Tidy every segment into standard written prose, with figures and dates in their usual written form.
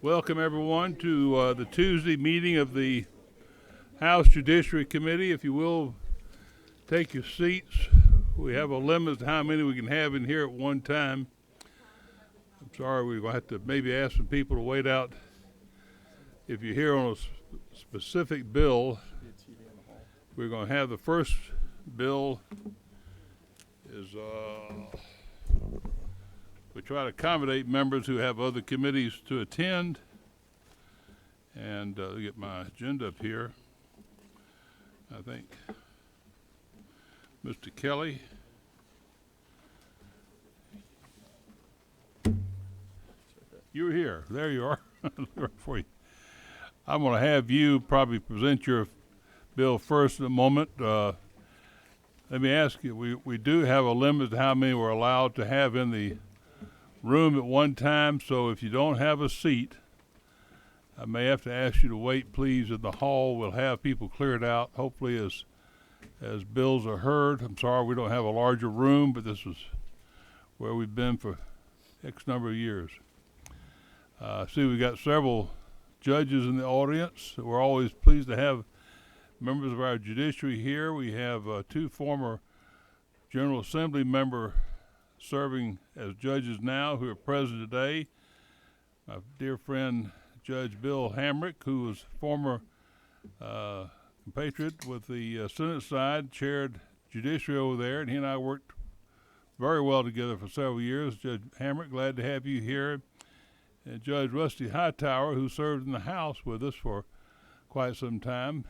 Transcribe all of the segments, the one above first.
Welcome everyone to the Tuesday meeting of the House Judiciary Committee. If you will, take your seats. We have a limit to how many we can have in here at one time. I'm sorry, we're going to have to maybe ask some people to wait out. If you're here on a specific bill, we're going to have the first bill is we try to accommodate members who have other committees to attend. And get my agenda up here. I think Mr. Kelly. You're here. There you are. For you. I'm going to have you probably present your bill first in a moment. Let me ask you, we do have a limit to how many we're allowed to have in the room at one time, so if you don't have a seat, I may have to ask you to wait, please, in the hall. We'll have people cleared out, hopefully as bills are heard. I'm sorry we don't have a larger room, but this is where we've been for X number of years. See, we got several judges in the audience. We're always pleased to have members of our judiciary here. We have two former General Assembly members serving as judges now who are present today. My dear friend Judge Bill Hamrick, who was former compatriot with the Senate side, chaired judiciary over there, and he and I worked very well together for several years. Judge Hamrick, glad to have you here. And Judge Rusty Hightower, who served in the House with us for quite some time.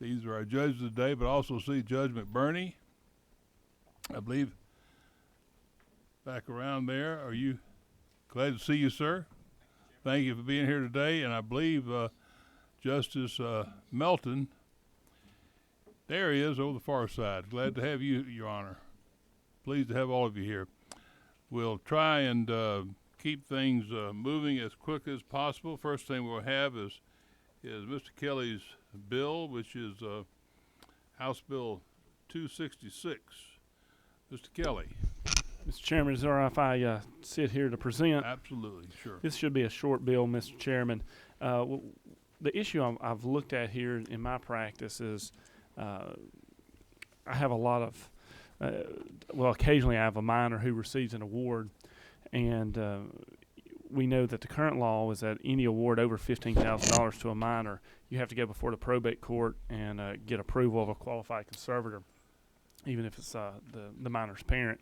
These are our judges today, but also see Judge McBurney, I believe, back around there. Are you glad to see you, sir? Thank you for being here today. And I believe Justice Melton, there he is over the far side. Glad to have you, Your Honor. Pleased to have all of you here. We'll try and keep things moving as quickly as possible. First thing we'll have is Mr. Kelly's bill, which is House Bill 266. Mr. Kelly. Mr. Chairman, is it all right if I sit here to present? Absolutely, sure. This should be a short bill, Mr. Chairman. The issue I've looked at here in my practice is I have a lot of, occasionally I have a minor who receives an award, and we know that the current law is that any award over $15,000 to a minor, you have to go before the probate court and get approval of a qualified conservator, even if it's the minor's parent.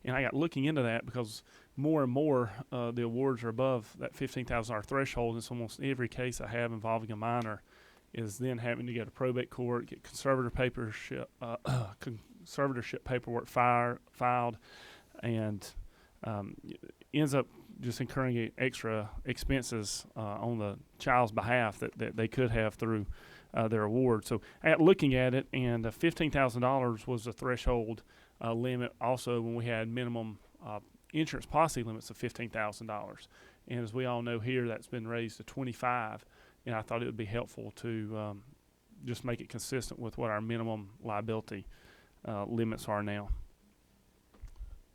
And I got looking into that because more and more the awards are above that $15,000 threshold. And so almost every case I have involving a minor is then having to go to probate court, get conservatorship paperwork filed, and ends up just incurring extra expenses on the child's behalf that they could have through their award. So looking at it, and $15,000 was the threshold limit also when we had minimum insurance policy limits of $15,000. And as we all know here, that's been raised to $25,000, and I thought it would be helpful to just make it consistent with what our minimum liability limits are now.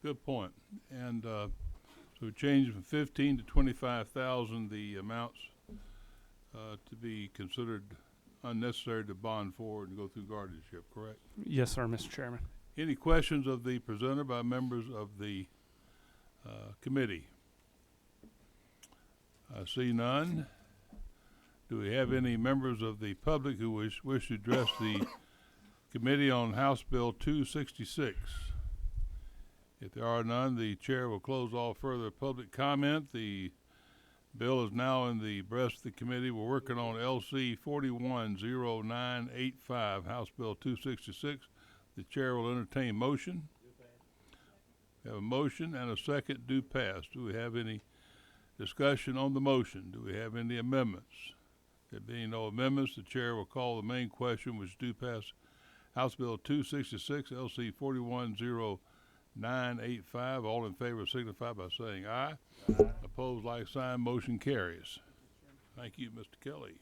Good point. And so we changed from $15,000 to $25,000 the amounts to be considered unnecessary to bond forward and go through guardianship, correct? Yes, sir, Mr. Chairman. Any questions of the presenter by members of the committee? I see none. Do we have any members of the public who wish to address the committee on House Bill 266? If there are none, the chair will close all further public comment. The bill is now in the breast of the committee. We're working on LC 410985, House Bill 266. The chair will entertain motion. We have a motion and a second. Do pass. Do we have any discussion on the motion? Do we have any amendments? There being no amendments, the chair will call the main question, which do pass House Bill 266, LC 410985. All in favor signify by saying aye. Aye. Opposed, like sign. Motion carries. Thank you, Mr. Kelly.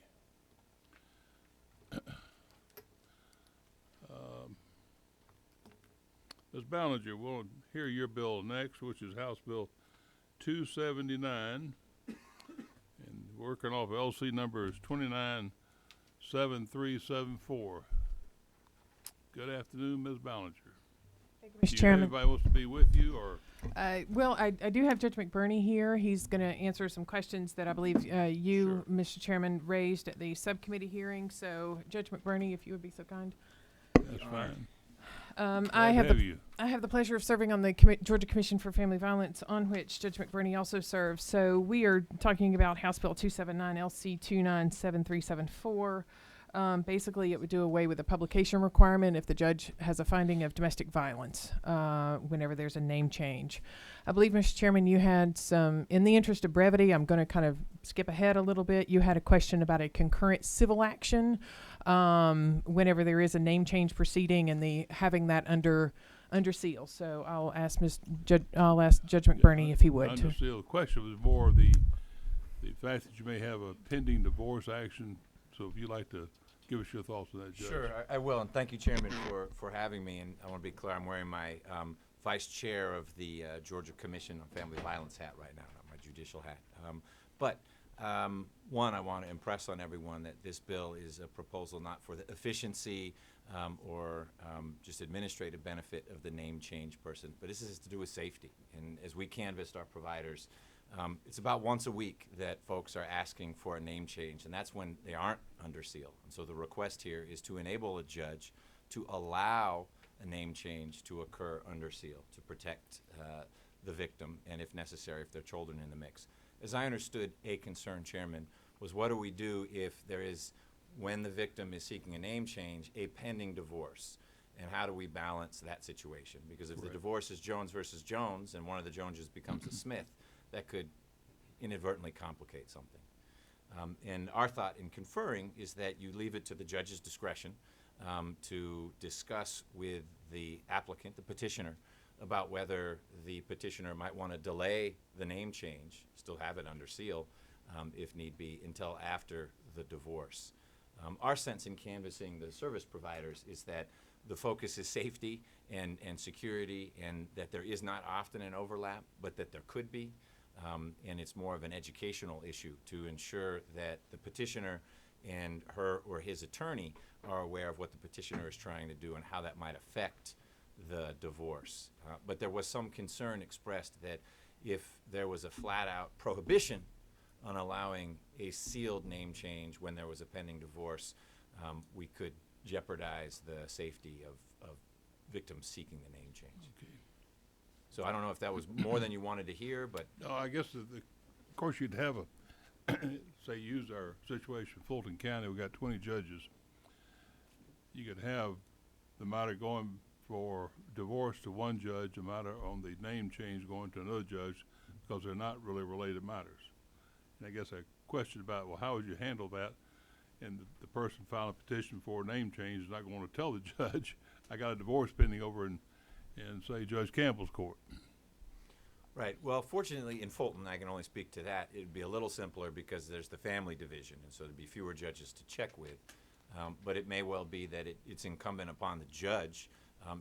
Ms. Ballinger, we'll hear your bill next, which is House Bill 279, and working off LC number is 297374. Good afternoon, Ms. Ballinger. Thank you, Do Mr. you have Chairman. anybody wants to be with you, or? Well, I do have Judge McBurney here. He's going to answer some questions that I believe you, Sure. Mr. Chairman, raised at the subcommittee hearing. So, Judge McBurney, if you would be so kind. That's fine. I Glad to have you. I have the pleasure of serving on the Georgia Commission for Family Violence, on which Judge McBurney also serves. So we are talking about House Bill 279 LC 297374. Basically, it would do away with the publication requirement if the judge has a finding of domestic violence whenever there's a name change. I believe, Mr. Chairman, you had some, in the interest of brevity, I'm going to kind of skip ahead a little bit. You had a question about a concurrent civil action whenever there is a name change proceeding and the having that under seal. So I'll ask Judge McBurney if he would. Under seal. The question was more the fact that you may have a pending divorce action. So if you'd like to give us your thoughts on that, Judge. Sure, I will, and thank you, Chairman, for having me. And I want to be clear, I'm wearing my vice chair of the Georgia Commission on Family Violence hat right now, not my judicial hat. One, I want to impress on everyone that this bill is a proposal not for the efficiency or just administrative benefit of the name change person, but this is to do with safety. And as we canvassed our providers, it's about once a week that folks are asking for a name change, and that's when they aren't under seal. And so the request here is to enable a judge to allow a name change to occur under seal to protect the victim, and if necessary, if there are children in the mix. As I understood, a concern, Chairman, was what do we do if there is, when the victim is seeking a name change, a pending divorce? And how do we balance that situation? Because if the divorce is Jones versus Jones and one of the Joneses becomes a Smith, that could inadvertently complicate something. And our thought in conferring is that you leave it to the judge's discretion to discuss with the applicant, the petitioner, about whether the petitioner might want to delay the name change, still have it under seal, if need be, until after the divorce. Our sense in canvassing the service providers is that the focus is safety and security, and that there is not often an overlap, but that there could be. And it's more of an educational issue to ensure that the petitioner and her or his attorney are aware of what the petitioner is trying to do and how that might affect the divorce. But there was some concern expressed that if there was a flat-out prohibition on allowing a sealed name change when there was a pending divorce, we could jeopardize the safety of victims seeking the name change. Okay. So I don't know if that was more than you wanted to hear, but No, I guess, of course, you'd have say, use our situation, Fulton County, we got 20 judges. You could have the matter going for divorce to one judge, the matter on the name change going to another judge, because they're not really related matters. And I guess a question about, well, how would you handle that? And the person filing a petition for a name change is not going to tell the judge, I got a divorce pending over in say, Judge Campbell's court. right. Well, fortunately, in Fulton, I can only speak to that. It would be a little simpler because there's the family division, and so there'd be fewer judges to check with. But it may well be that it's incumbent upon the judge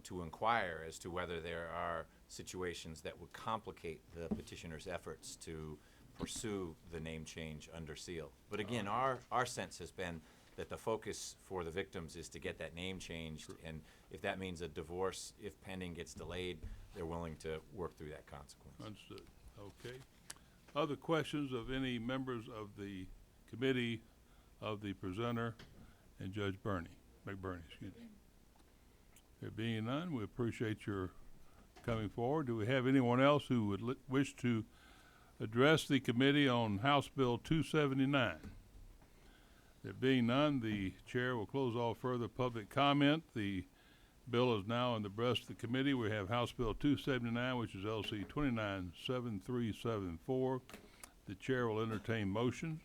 to inquire as to whether there are situations that would complicate the petitioner's efforts to pursue the name change under seal. But again, our sense has been that the focus for the victims is to get that name changed, and if that means a divorce, if pending, gets delayed, they're willing to work through that consequence. Understood. Okay. Other questions of any members of the committee, of the presenter, and Judge McBurney, excuse me. There being none, we appreciate your coming forward. Do we have anyone else who would wish to address the committee on House Bill 279? There being none, the chair will close all further public comment. The bill is now in the breast of the committee. We have House Bill 279, which is LC 297374. The chair will entertain motions.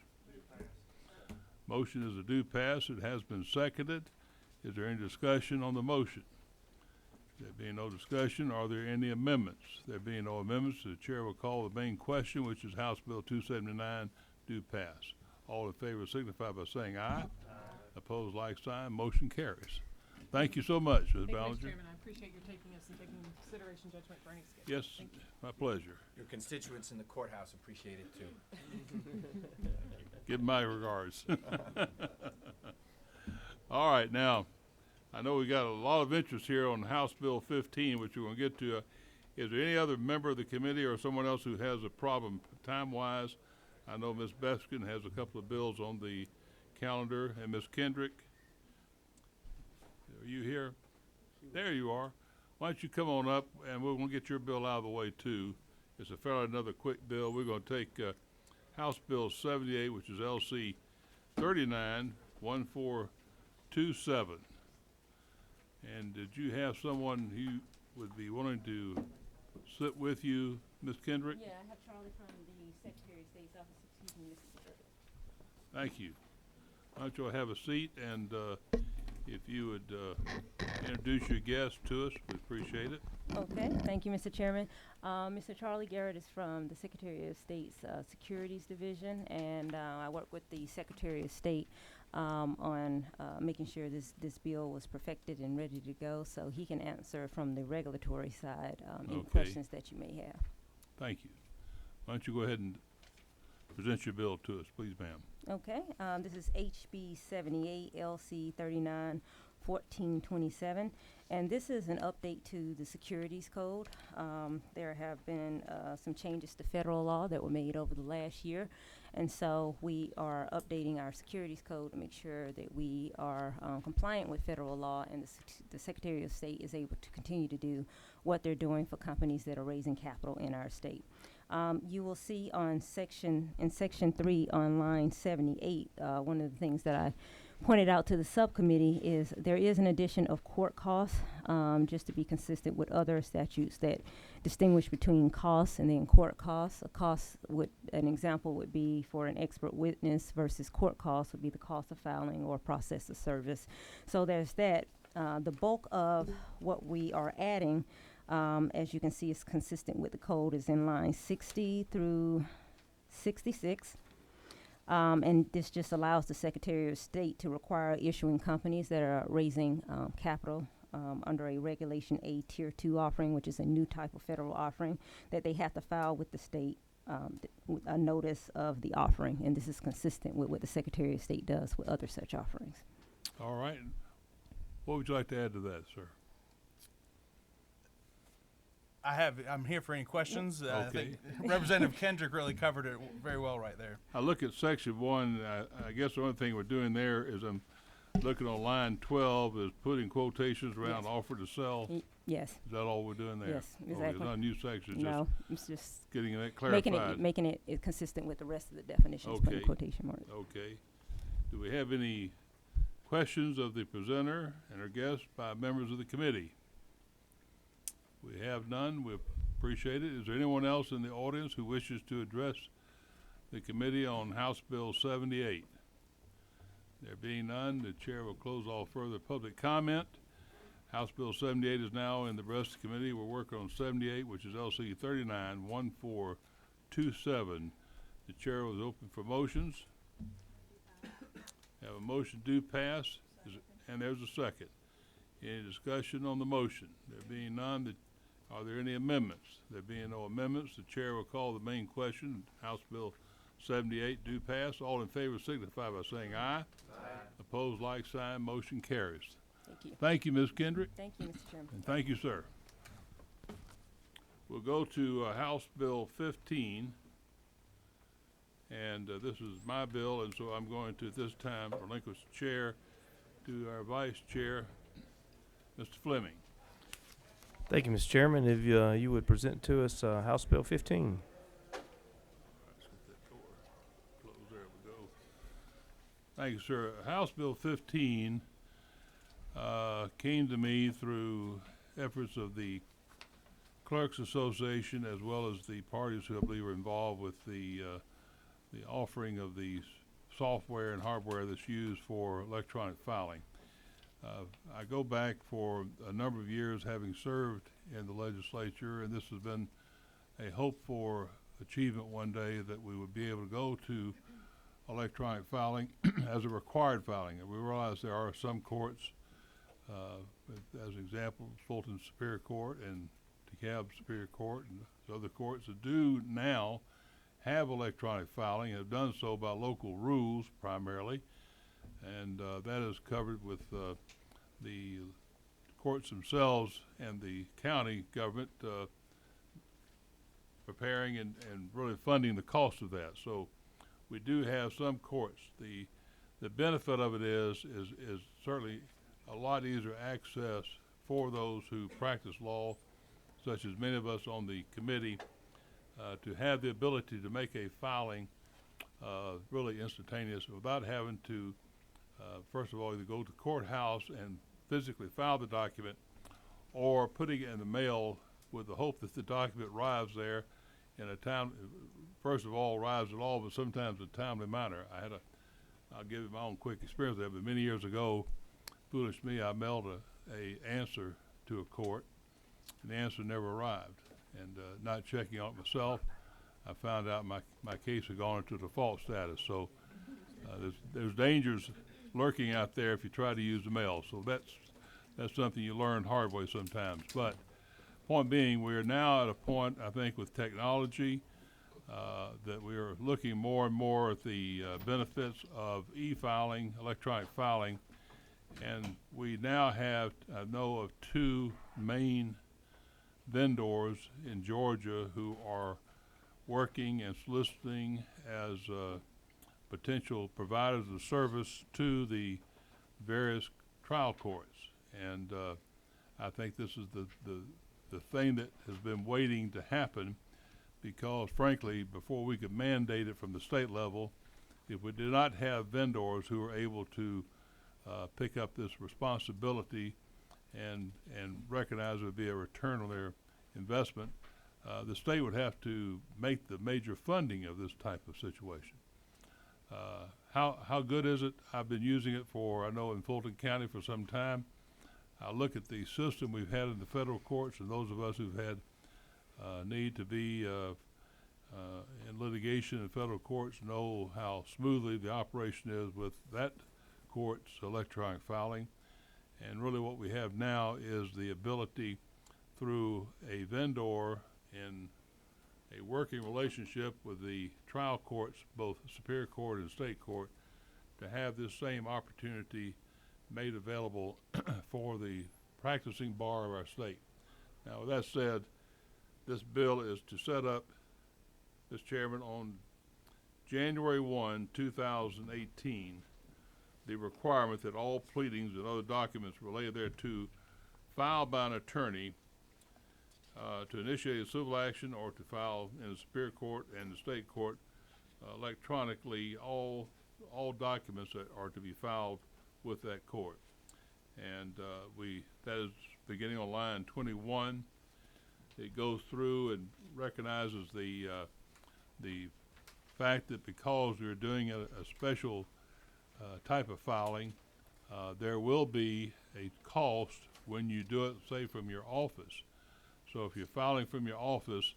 Motion is a do pass. It has been seconded. Is there any discussion on the motion? There being no discussion, are there any amendments? There being no amendments, the chair will call the main question, which is House Bill 279, do pass. All in favor signify by saying aye. Opposed, like sign. Motion carries. Thank you so much, Ms. Thank you, Mr. Ballinger. Chairman. I appreciate your taking us and taking into consideration Judge McBurney's schedule. Yes, Thank you. my pleasure. Your constituents in the courthouse appreciate it too. Give my regards. All right, now, I know we got a lot of interest here on House Bill 15, which we're going to get to. Is there any other member of the committee or someone else who has a problem time-wise? I know Ms. Beskin has a couple of bills on the calendar, and Ms. Kendrick. Are you here? There you are. Why don't you come on up, and we're going to get your bill out of the way, too. It's a fairly another quick bill. We're going to take House Bill 78, which is LC 391427. And did you have someone who would be willing to sit with you, Ms. Kendrick? Yeah, I have Charlie from the Secretary of State's office. Excuse me, Mr. Secretary. Thank you. Why don't you have a seat, and if you would introduce your guest to us, we'd appreciate it. Okay, thank you, Mr. Chairman. Mr. Charlie Garrett is from the Secretary of State's Securities Division, and I work with the Secretary of State on making sure this bill was perfected and ready to go, so he can answer from the regulatory side any Okay. questions that you may have. Thank you. Why don't you go ahead and present your bill to us, please, ma'am. Okay, this is HB 78 LC 391427, and this is an update to the securities code. There have been some changes to federal law that were made over the last year, and so we are updating our securities code to make sure that we are compliant with federal law, and the Secretary of State is able to continue to do what they're doing for companies that are raising capital in our state. You will see in section 3 on line 78, one of the things that I pointed out to the subcommittee is there is an addition of court costs, just to be consistent with other statutes that distinguish between costs and then court costs. An example would be for an expert witness versus court costs would be the cost of filing or process of service. So there's that. The bulk of what we are adding, as you can see, is consistent with the code, is in line 60 through 66. And this just allows the Secretary of State to require issuing companies that are raising capital under a Regulation A Tier 2 offering, which is a new type of federal offering, that they have to file with the state with a notice of the offering. And this is consistent with what the Secretary of State does with other such offerings. All right. What would you like to add to that, sir? I'm here for any questions. I Okay. think Representative Kendrick really covered it very well right there. I look at section 1, I guess the only thing we're doing there is I'm looking on line 12 is putting quotations around Yes. offer to sell. Yes. Is that all we're doing there? Yes, Okay, it's exactly. not a new section, it's No, just it's just getting that clarified. making it consistent with the rest of the definitions, putting Okay. quotation marks. Okay. Do we have any questions of the presenter and our guests by members of the committee? We have none. We appreciate it. Is there anyone else in the audience who wishes to address the committee on House Bill 78? There being none, the chair will close all further public comment. House Bill 78 is now in the rest of the committee. We're working on 78, which is LC 391427. The chair was open for motions. Have a motion do pass, and there's a second. Any discussion on the motion? There being none, are there any amendments? There being no amendments, the chair will call the main question. House Bill 78 do pass. All in favor signify by saying aye. Aye. Opposed, like sign. Motion carries. Thank you. Thank you, Ms. Kendrick, Thank you, Mr. Chairman. and thank you, sir. We'll go to House Bill 15. And this is my bill, and so I'm going to, at this time, relinquish the chair to our vice chair, Mr. Fleming. Thank you, Mr. Chairman. If you would present to us House Bill 15. Let's get that door closed. There we go. Thank you, sir. House Bill 15 came to me through efforts of the Clerks Association as well as the parties who I believe are involved with the offering of the software and hardware that's used for electronic filing. I go back for a number of years having served in the legislature, and this has been a hope for achievement one day that we would be able to go to electronic filing as a required filing. And we realize there are some courts as an example, Fulton Superior Court and DeKalb Superior Court and other courts that do now have electronic filing, have done so by local rules primarily, and that is covered with the courts themselves and the county government preparing and really funding the cost of that. So we do have some courts. The benefit of it is certainly a lot easier access for those who practice law, such as many of us on the committee, to have the ability to make a filing really instantaneous without having to, first of all, either go to the courthouse and physically file the document or putting it in the mail with the hope that the document arrives there in a time, first of all, arrives at all, but sometimes in a timely manner. I'll give you my own quick experience there, but many years ago, foolish me, I mailed a answer to a court, and the answer never arrived. And not checking on it myself, I found out my case had gone into default status. So there's dangers lurking out there if you try to use the mail. So that's something you learn hard way sometimes. But point being, we are now at a point, I think, with technology that we are looking more and more at the benefits of e-filing, electronic filing, and we now have, I know of 2 main vendors in Georgia who are working and soliciting as potential providers of service to the various trial courts. And I think this is the thing that has been waiting to happen, because frankly, before we could mandate it from the state level, if we did not have vendors who are able to pick up this responsibility and recognize it would be a return on their investment, the state would have to make the major funding of this type of situation. How good is it? I've been using it I know in Fulton County for some time. I look at the system we've had in the federal courts, and those of us who've had need to be in litigation in federal courts know how smoothly the operation is with that court's electronic filing. And really what we have now is the ability through a vendor in a working relationship with the trial courts, both Superior Court and State Court, to have this same opportunity made available for the practicing bar of our state. Now, with that said, this bill is to set up, Mr. Chairman, on January 1, 2018, the requirement that all pleadings and other documents related thereto filed by an attorney to initiate a civil action or to file in the Superior Court and the State Court electronically, all documents that are to be filed with that court. And that is beginning on line 21. It goes through and recognizes the fact that because we're doing a special type of filing, there will be a cost when you do it, say, from your office. So if you're filing from your office,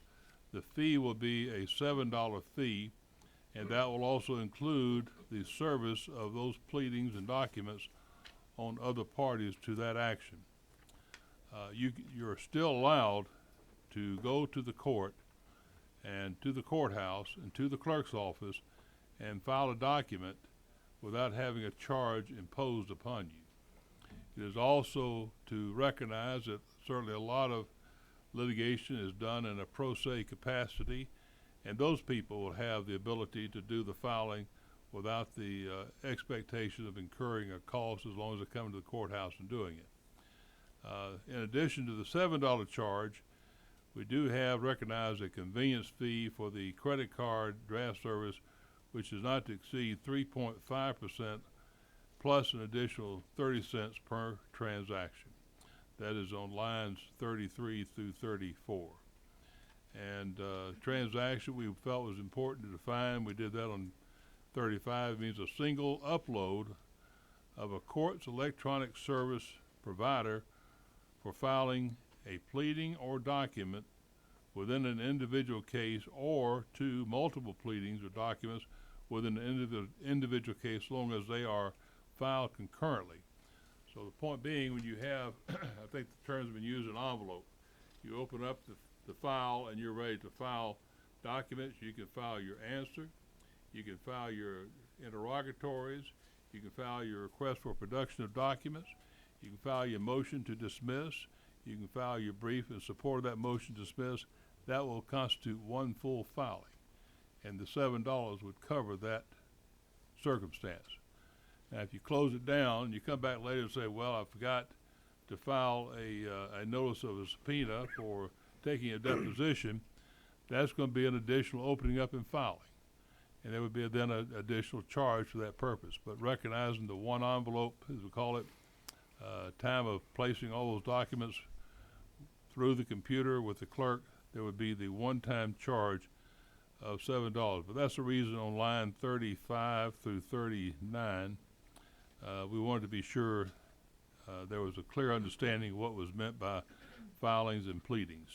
the fee will be a $7 fee, and that will also include the service of those pleadings and documents on other parties to that action. You're still allowed to go to the court and to the courthouse and to the clerk's office and file a document without having a charge imposed upon you. It is also to recognize that certainly a lot of litigation is done in a pro se capacity, and those people will have the ability to do the filing without the expectation of incurring a cost as long as they come to the courthouse and doing it. In addition to the $7 charge, we do have recognized a convenience fee for the credit card draft service, which is not to exceed 3.5% plus an additional 30 cents per transaction. That is on lines 33 through 34. And transaction we felt was important to define. We did that on 35. It means a single upload of a court's electronic service provider for filing a pleading or document within an individual case, or to multiple pleadings or documents within an individual case, as long as they are filed concurrently. So the point being, when you have, I think the term's been used, an envelope, you open up the file and you're ready to file documents. You can file your answer, you can file your interrogatories, you can file your request for production of documents, you can file your motion to dismiss, you can file your brief in support of that motion to dismiss. That will constitute one full filing, and the $7 would cover that circumstance. Now, if you close it down, you come back later and say, well, I forgot to file a notice of a subpoena for taking a deposition, that's going to be an additional opening up and filing. And there would be then an additional charge for that purpose. But recognizing the one envelope, as we call it, time of placing all those documents through the computer with the clerk, there would be the one-time charge of $7. But that's the reason on line 35 through 39, we wanted to be sure there was a clear understanding of what was meant by filings and pleadings.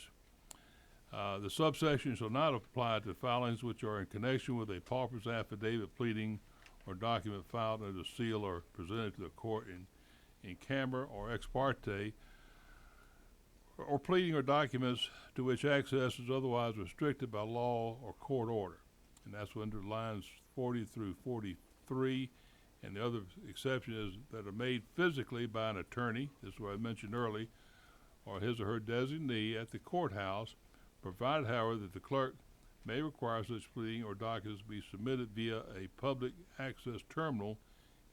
The subsection shall not apply to filings which are in connection with a pauper's affidavit, pleading, or document filed under seal or presented to the court in camera or ex parte, or pleading or documents to which access is otherwise restricted by law or court order. And that's under lines 40 through 43. And the other exception is that are made physically by an attorney, this is what I mentioned earlier, or his or her designee at the courthouse, provided, however, that the clerk may require such pleading or documents be submitted via a public access terminal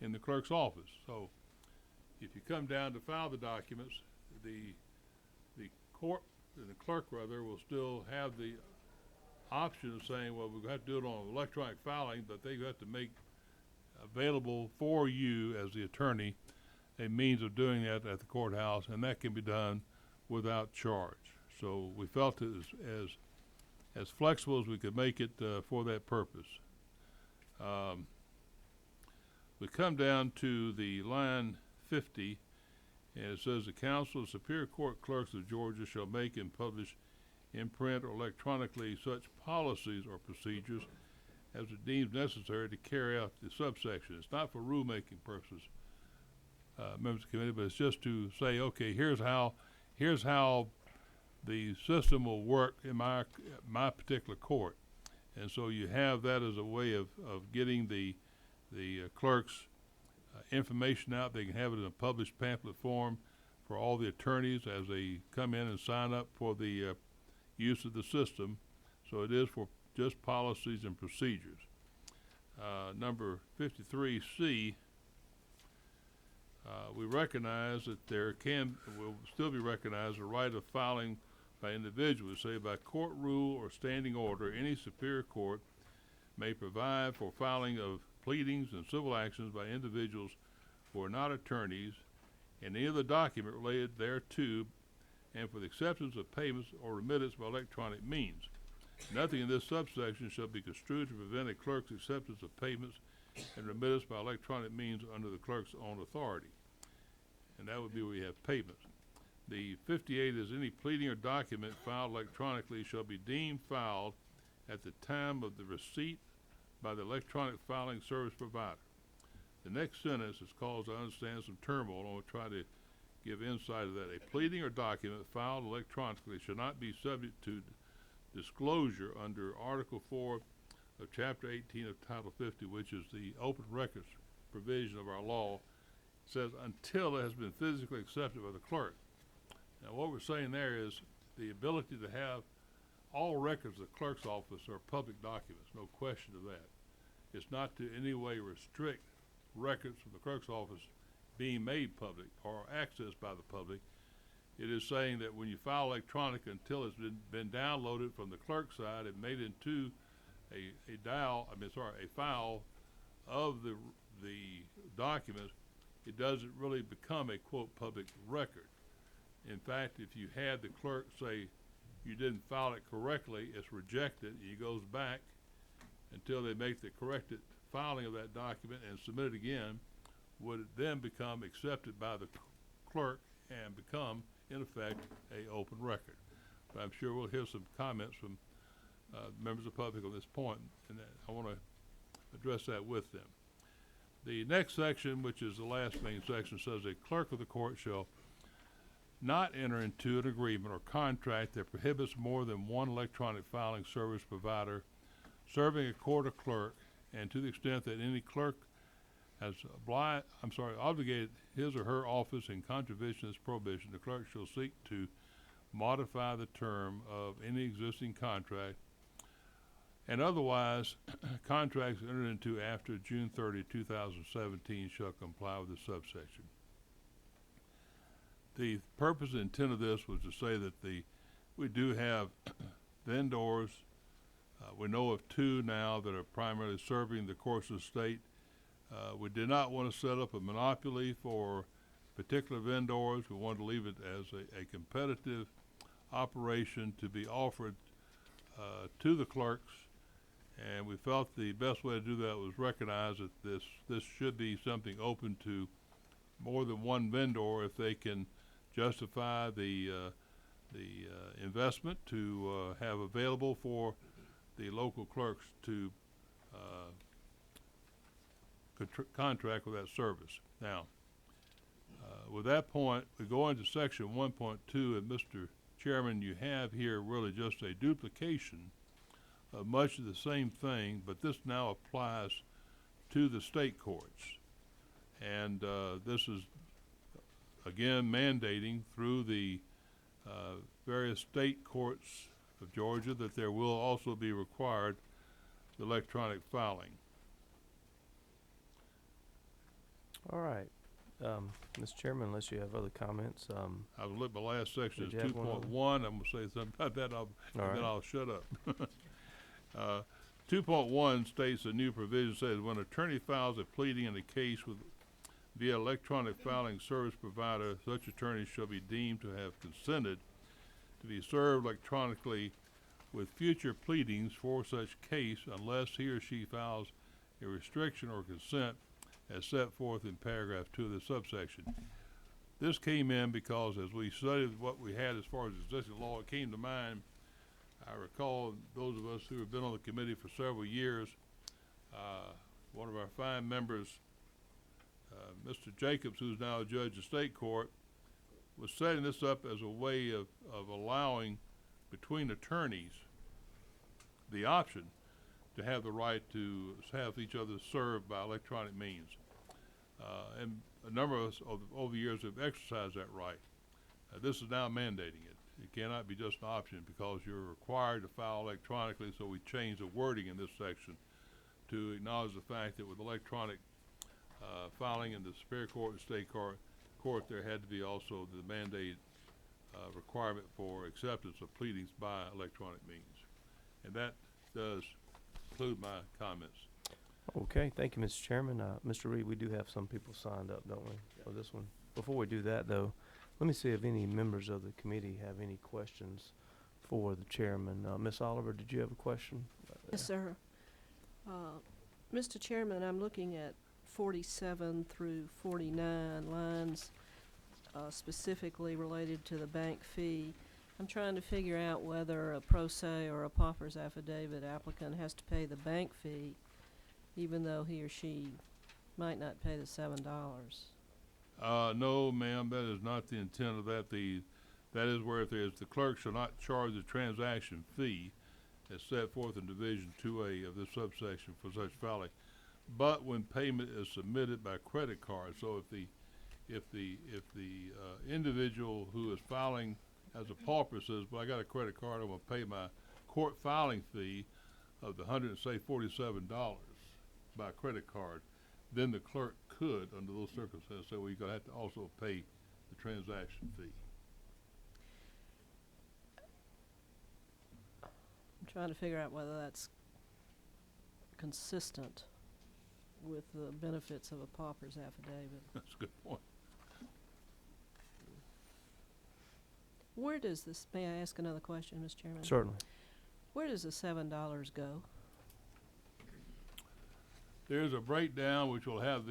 in the clerk's office. So if you come down to file the documents, the clerk will still have the option of saying, well, we're going to have to do it on electronic filing, but they have to make available for you as the attorney a means of doing that at the courthouse, and that can be done without charge. So we felt it as flexible as we could make it for that purpose. We come down to the line 50, and it says the Council of Superior Court Clerks of Georgia shall make and publish in print or electronically such policies or procedures as it deems necessary to carry out the subsection. It's not for rulemaking purposes, members of the committee, but it's just to say, okay, here's how the system will work in my particular court. And so you have that as a way of getting the clerks information out. They can have it in a published pamphlet form for all the attorneys as they come in and sign up for the use of the system. So it is for just policies and procedures. Number 53C, we recognize that there will still be recognized a right of filing by individuals. Say by court rule or standing order, any superior court may provide for filing of pleadings and civil actions by individuals who are not attorneys and any other document related thereto, and for the acceptance of payments or remittance by electronic means. Nothing in this subsection shall be construed to prevent a clerk's acceptance of payments and remittance by electronic means under the clerk's own authority. And that would be where we have payments. The 58 is any pleading or document filed electronically shall be deemed filed at the time of the receipt by the electronic filing service provider. The next sentence has caused, I understand, some turmoil. I want to try to give insight of that. A pleading or document filed electronically shall not be subject to disclosure under Article 4 of Chapter 18 of Title 50, which is the open records provision of our law. It says until it has been physically accepted by the clerk. Now what we're saying there is the ability to have all records of the clerk's office are public documents, no question of that. It's not to any way restrict records from the clerk's office being made public or accessed by the public. It is saying that when you file electronic, until it's been downloaded from the clerk's side and made into a file of the document, it doesn't really become a quote public record. In fact, if you had the clerk say you didn't file it correctly, it's rejected. It goes back until they make the corrected filing of that document and submit it again, would it then become accepted by the clerk and become, in effect, a open record. But I'm sure we'll hear some comments from members of the public on this point, and I want to address that with them. The next section, which is the last main section, says a clerk of the court shall not enter into an agreement or contract that prohibits more than one electronic filing service provider serving a court or clerk, and to the extent that any clerk has obligated his or her office in contravention of this prohibition, the clerk shall seek to modify the term of any existing contract, and otherwise contracts entered into after June 30, 2017 shall comply with this subsection. The purpose and intent of this was to say that we do have vendors. We know of two now that are primarily serving the courts of the state. We did not want to set up a monopoly for particular vendors. We wanted to leave it as a competitive operation to be offered to the clerks, and we felt the best way to do that was recognize that this should be something open to more than one vendor if they can justify the investment to have available for the local clerks to contract with that service. Now, with that point, we go into section 1.2, and Mr. Chairman, you have here really just a duplication of much of the same thing, but this now applies to the state courts. And this is, again, mandating through the various state courts of Georgia that there will also be required electronic filing. All right. Mr. Chairman, unless you have other comments, I was looking at my last section is Did you have one other? 2.1. I'm going to say something about that, All and right. then I'll shut up. 2.1 states a new provision says when an attorney files a pleading in a case with via electronic filing service provider, such attorney shall be deemed to have consented to be served electronically with future pleadings for such case unless he or she files a restriction or consent as set forth in paragraph 2 of the subsection. This came in because as we studied what we had as far as existing law, it came to mind. I recall those of us who have been on the committee for several years, one of our fine members, Mr. Jacobs, who's now a judge of state court, was setting this up as a way of allowing between attorneys the option to have the right to have each other served by electronic means. And a number of us over the years have exercised that right. This is now mandating it. It cannot be just an option because you're required to file electronically, so we changed the wording in this section to acknowledge the fact that with electronic filing in the Superior Court and State Court, there had to be also the mandated requirement for acceptance of pleadings by electronic means. And that does conclude my comments. Okay, thank you, Mr. Chairman. Mr. Reed, we do have some people signed up, don't we, for this one? Before we do that, though, let me see if any members of the committee have any questions for the chairman. Ms. Oliver, did you have a question? Yes, sir. Mr. Chairman, I'm looking at 47 through 49 lines specifically related to the bank fee. I'm trying to figure out whether a pro se or a pauper's affidavit applicant has to pay the bank fee even though he or she might not pay the $7. No, ma'am, that is not the intent of that. That is where it is the clerk shall not charge the transaction fee as set forth in Division 2A of this subsection for such filing, but when payment is submitted by credit card. So if the individual who is filing as a pauper says, "Well, I got a credit card, I'm going to pay my court filing fee of the $147 by credit card," then the clerk could, under those circumstances, say, "Well, you're going to have to also pay the transaction fee." I'm trying to figure out whether that's consistent with the benefits of a pauper's affidavit. That's a good point. Where does this, may I ask another question, Mr. Chairman? Certainly. Where does the $7 go? There's a breakdown which will have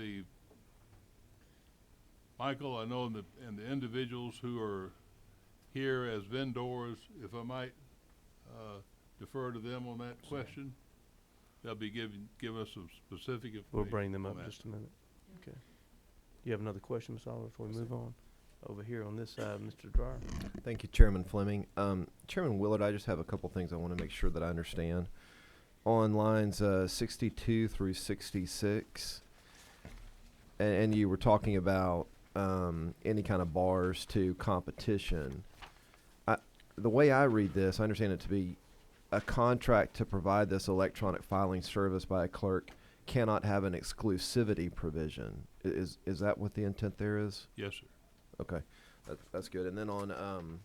Michael, I know, and the individuals who are here as vendors, if I might defer to them on that question. they'll be give us some specific information. We'll bring them on up in that. just a minute. Okay. You have another question, Ms. Oliver, before we move on? Over here on this side, Mr. Dryer. Thank you, Chairman Fleming. Chairman Willard, I just have a couple things I want to make sure that I understand. On lines 62 through 66, and you were talking about any kind of bars to competition. The way I read this, I understand it to be a contract to provide this electronic filing service by a clerk cannot have an exclusivity provision. Is that what the intent there is? Yes, sir. Okay, that's good. And then on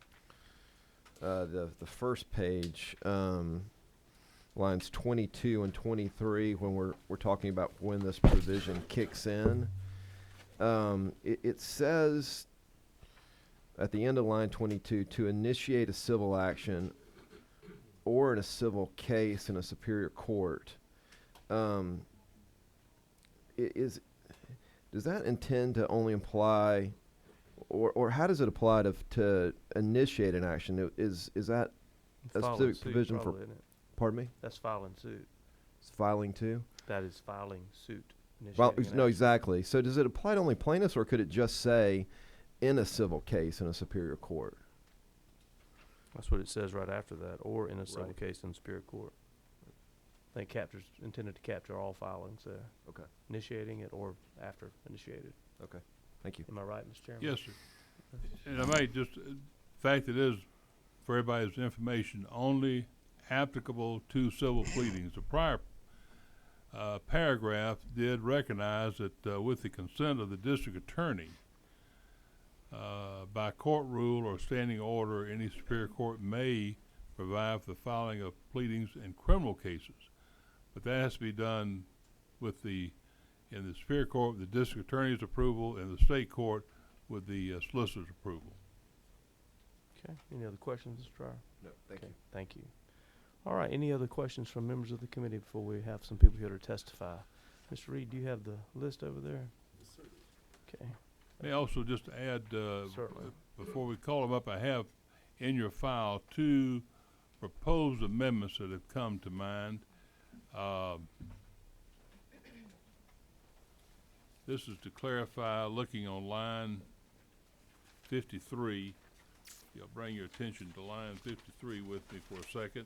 the first page, lines 22 and 23, when we're talking about when this provision kicks in, it says at the end of line 22 to initiate a civil action or in a civil case in a superior court. Does that intend to only apply? Or how does it apply to initiate an action? Is that a Filing specific suit provision for? probably, isn't it? Pardon me? That's filing suit. It's filing too. That is filing suit. Well, initiating an no, action. exactly. So does it apply to only plaintiffs, or could it just say in a civil case in a superior court? That's what it says right after that, or in a civil Right. case in superior court. I think captures intended to capture all filings there, Okay. initiating it or after initiated. Okay. Thank you. Am I right, Mr. Chairman? Yes, sir. And I might just, fact it is, for everybody's information, only applicable to civil pleadings. The prior paragraph did recognize that with the consent of the district attorney, by court rule or standing order, any superior court may provide for the filing of pleadings in criminal cases. But that has to be done with in the superior court with the district attorney's approval, and the state court with the solicitor's approval. Okay. Any other questions, Mr. Dryer? No, thank Okay, thank you. All right, any other questions from members of the committee before we have some people here to testify? Mr. Reed, do you have the list over there? Yes, sir. Okay. May I also just add, Certainly. before we call them up, I have in your file 2 proposed amendments that have come to mind. This is to clarify, looking on line 53. You'll bring your attention to line 53 with me for a second.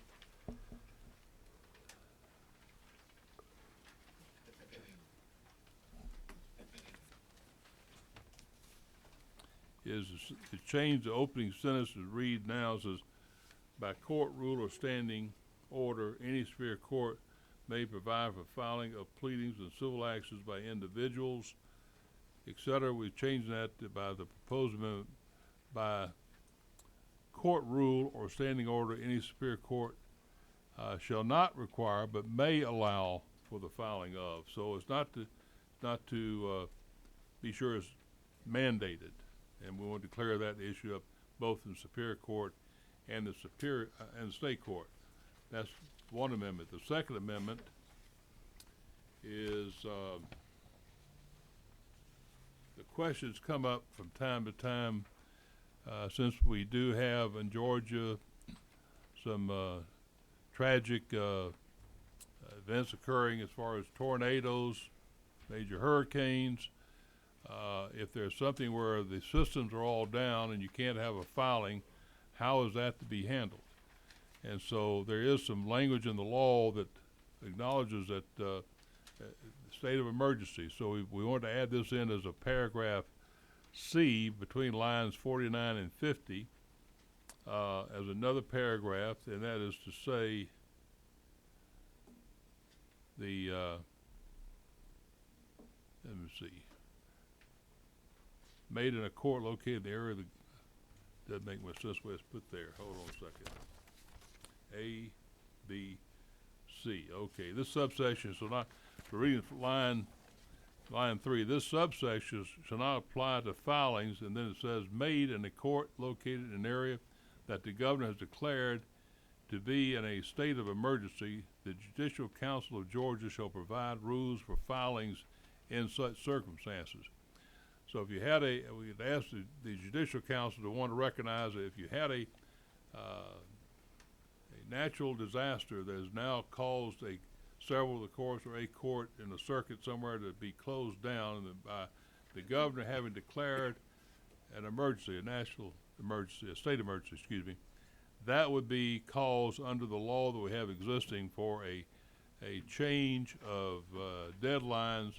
To change the opening sentence to read now says, by court rule or standing order, any superior court may provide for filing of pleadings and civil actions by individuals, etc. We've changed that to by the proposed amendment, by court rule or standing order, any superior court shall not require but may allow for the filing of. So it's not to be sure it's mandated, and we want to clear that issue up both in Superior Court and the and the State Court. That's one amendment. The second amendment is the questions come up from time to time since we do have in Georgia some tragic events occurring as far as tornadoes, major hurricanes. If there's something where the systems are all down and you can't have a filing, how is that to be handled? And so there is some language in the law that acknowledges that state of emergency. So we want to add this in as a paragraph C between lines 49 and 50 as another paragraph, and that is to say let me see. Made in a court located in the area of the, doesn't make much sense where it's put there. Hold on a second. A, B, C. Okay, this subsection shall not, to read line 3, this subsection shall not apply to filings, and then it says made in a court located in an area that the governor has declared to be in a state of emergency. The Judicial Council of Georgia shall provide rules for filings in such circumstances. So if you had we'd ask the Judicial Council to want to recognize that if you had a natural disaster that has now caused a several of the courts or a court in the circuit somewhere to be closed down, and by the governor having declared an emergency, a national emergency, a state emergency, excuse me, that would be cause under the law that we have existing for a change of deadlines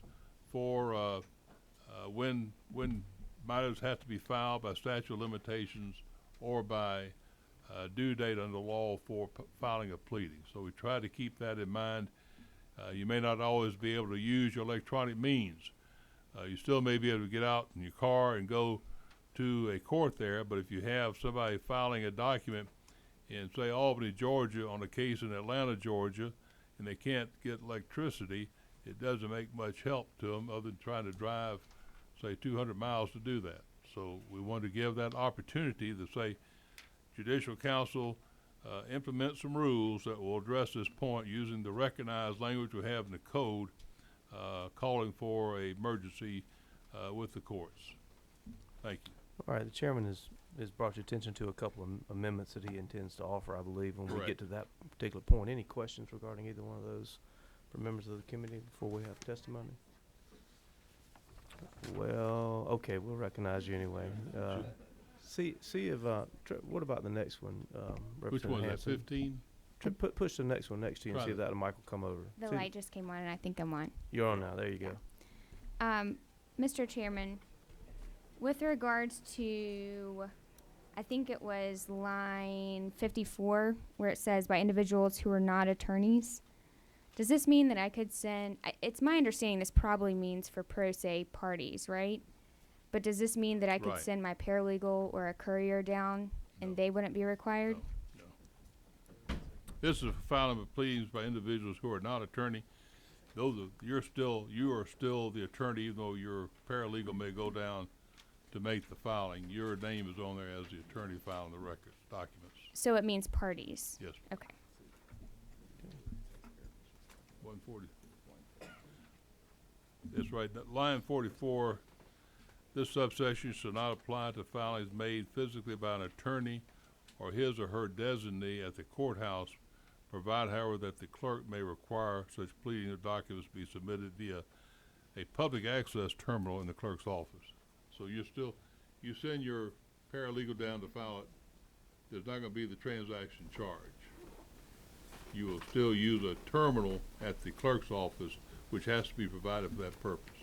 for when matters have to be filed by statute of limitations or by due date under law for filing a pleading. So we try to keep that in mind. You may not always be able to use your electronic means. You still may be able to get out in your car and go to a court there, but if you have somebody filing a document in, say, Albany, Georgia, on a case in Atlanta, Georgia, and they can't get electricity, it doesn't make much help to them other than trying to drive, say, 200 miles to do that. So we want to give that opportunity to say, Judicial Council, implement some rules that will address this point using the recognized language we have in the code, calling for a emergency with the courts. Thank you. All right, the chairman has brought your attention to a couple of amendments that he intends to offer, I believe, when we Correct. get to that particular point. Any questions regarding either one of those for members of the committee before we have testimony? Well, okay, we'll recognize you anyway. See if, what about the next one, Which Representative one is that, Hanson? 15? Push the next one next to you and Try see if to- that mic will come over. The See- light just came on, and I think I'm on. You're on now, there you go. Mr. Chairman, with regards to, I think it was line 54, where it says by individuals who are not attorneys, does this mean that I could send, it's my understanding this probably means for pro se parties, right? But does this mean that I could Right. send my paralegal or a courier down and they wouldn't be required? No. This is for filing of pleadings by individuals who are not attorney. You are still the attorney, even though your paralegal may go down to make the filing. Your name is on there as the attorney filing the records, documents. So it means parties? Yes. Okay. 140. That's right. That line 44, this subsection shall not apply to filings made physically by an attorney or his or her designee at the courthouse, provided, however, that the clerk may require such pleading or documents be submitted via a public access terminal in the clerk's office. So you send your paralegal down to file it, there's not gonna be the transaction charge. You will still use a terminal at the clerk's office, which has to be provided for that purpose.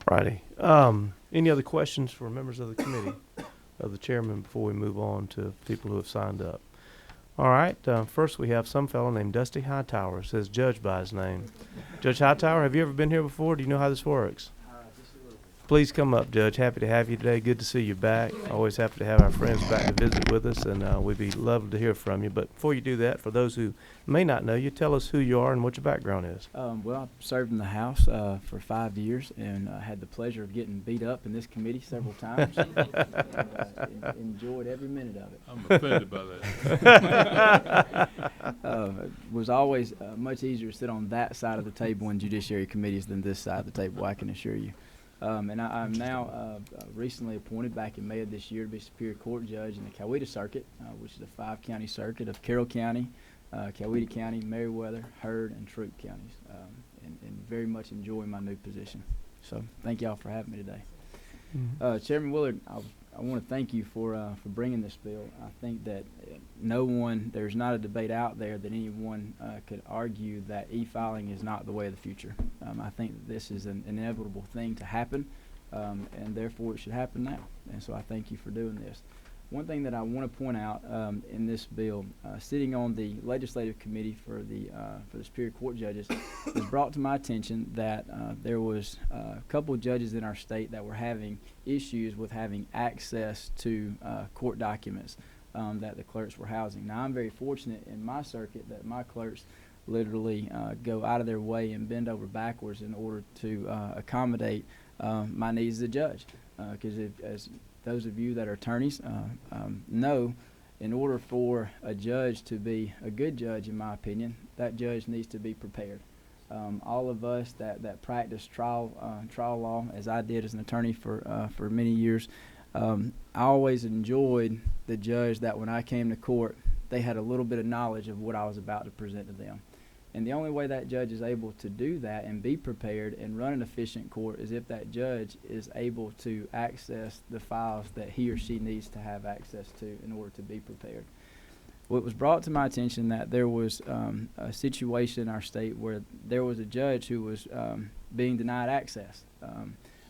Alrighty. Any other questions for members of the committee, of the chairman, before we move on to people who have signed up? All right. First, we have some fellow named Dusty Hightower. Says Judge by his name. Judge Hightower, have you ever been here before? Do you know how this works? Please come up, Judge. Happy to have you today. Good to see you back. Always happy to have our friends back to visit with us, and we'd be lovely to hear from you. But before you do that, for those who may not know you, tell us who you are and what your background is. Well, I served in the House for 5 years and had the pleasure of getting beat up in this committee several times. And, enjoyed every minute of it. I'm offended by that. It was always much easier to sit on that side of the table in judiciary committees than this side of the table, I can assure you. And I'm now recently appointed back in May of this year to be Superior Court Judge in the Coweta Circuit, which is a 5-county circuit of Carroll County, Coweta County, Meriwether, Heard, and Troup counties, and very much enjoying my new position. So thank y'all for having me today. Chairman Willard, I want to thank you for bringing this bill. I think that there's not a debate out there that anyone could argue that e-filing is not the way of the future. I think that this is an inevitable thing to happen, and therefore it should happen now. And so I thank you for doing this. One thing that I want to point out in this bill, sitting on the legislative committee for the Superior Court judges, was brought to my attention that there was a couple of judges in our state that were having issues with having access to court documents that the clerks were housing. Now, I'm very fortunate in my circuit that my clerks literally go out of their way and bend over backwards in order to accommodate my needs as a judge. Because as those of you that are attorneys know, in order for a judge to be a good judge, in my opinion, that judge needs to be prepared. All of us that practice trial law, as I did as an attorney for many years, I always enjoyed the judge that when I came to court, they had a little bit of knowledge of what I was about to present to them. And the only way that judge is able to do that and be prepared and run an efficient court is if that judge is able to access the files that he or she needs to have access to in order to be prepared. Well, it was brought to my attention that there was a situation in our state where there was a judge who was being denied access,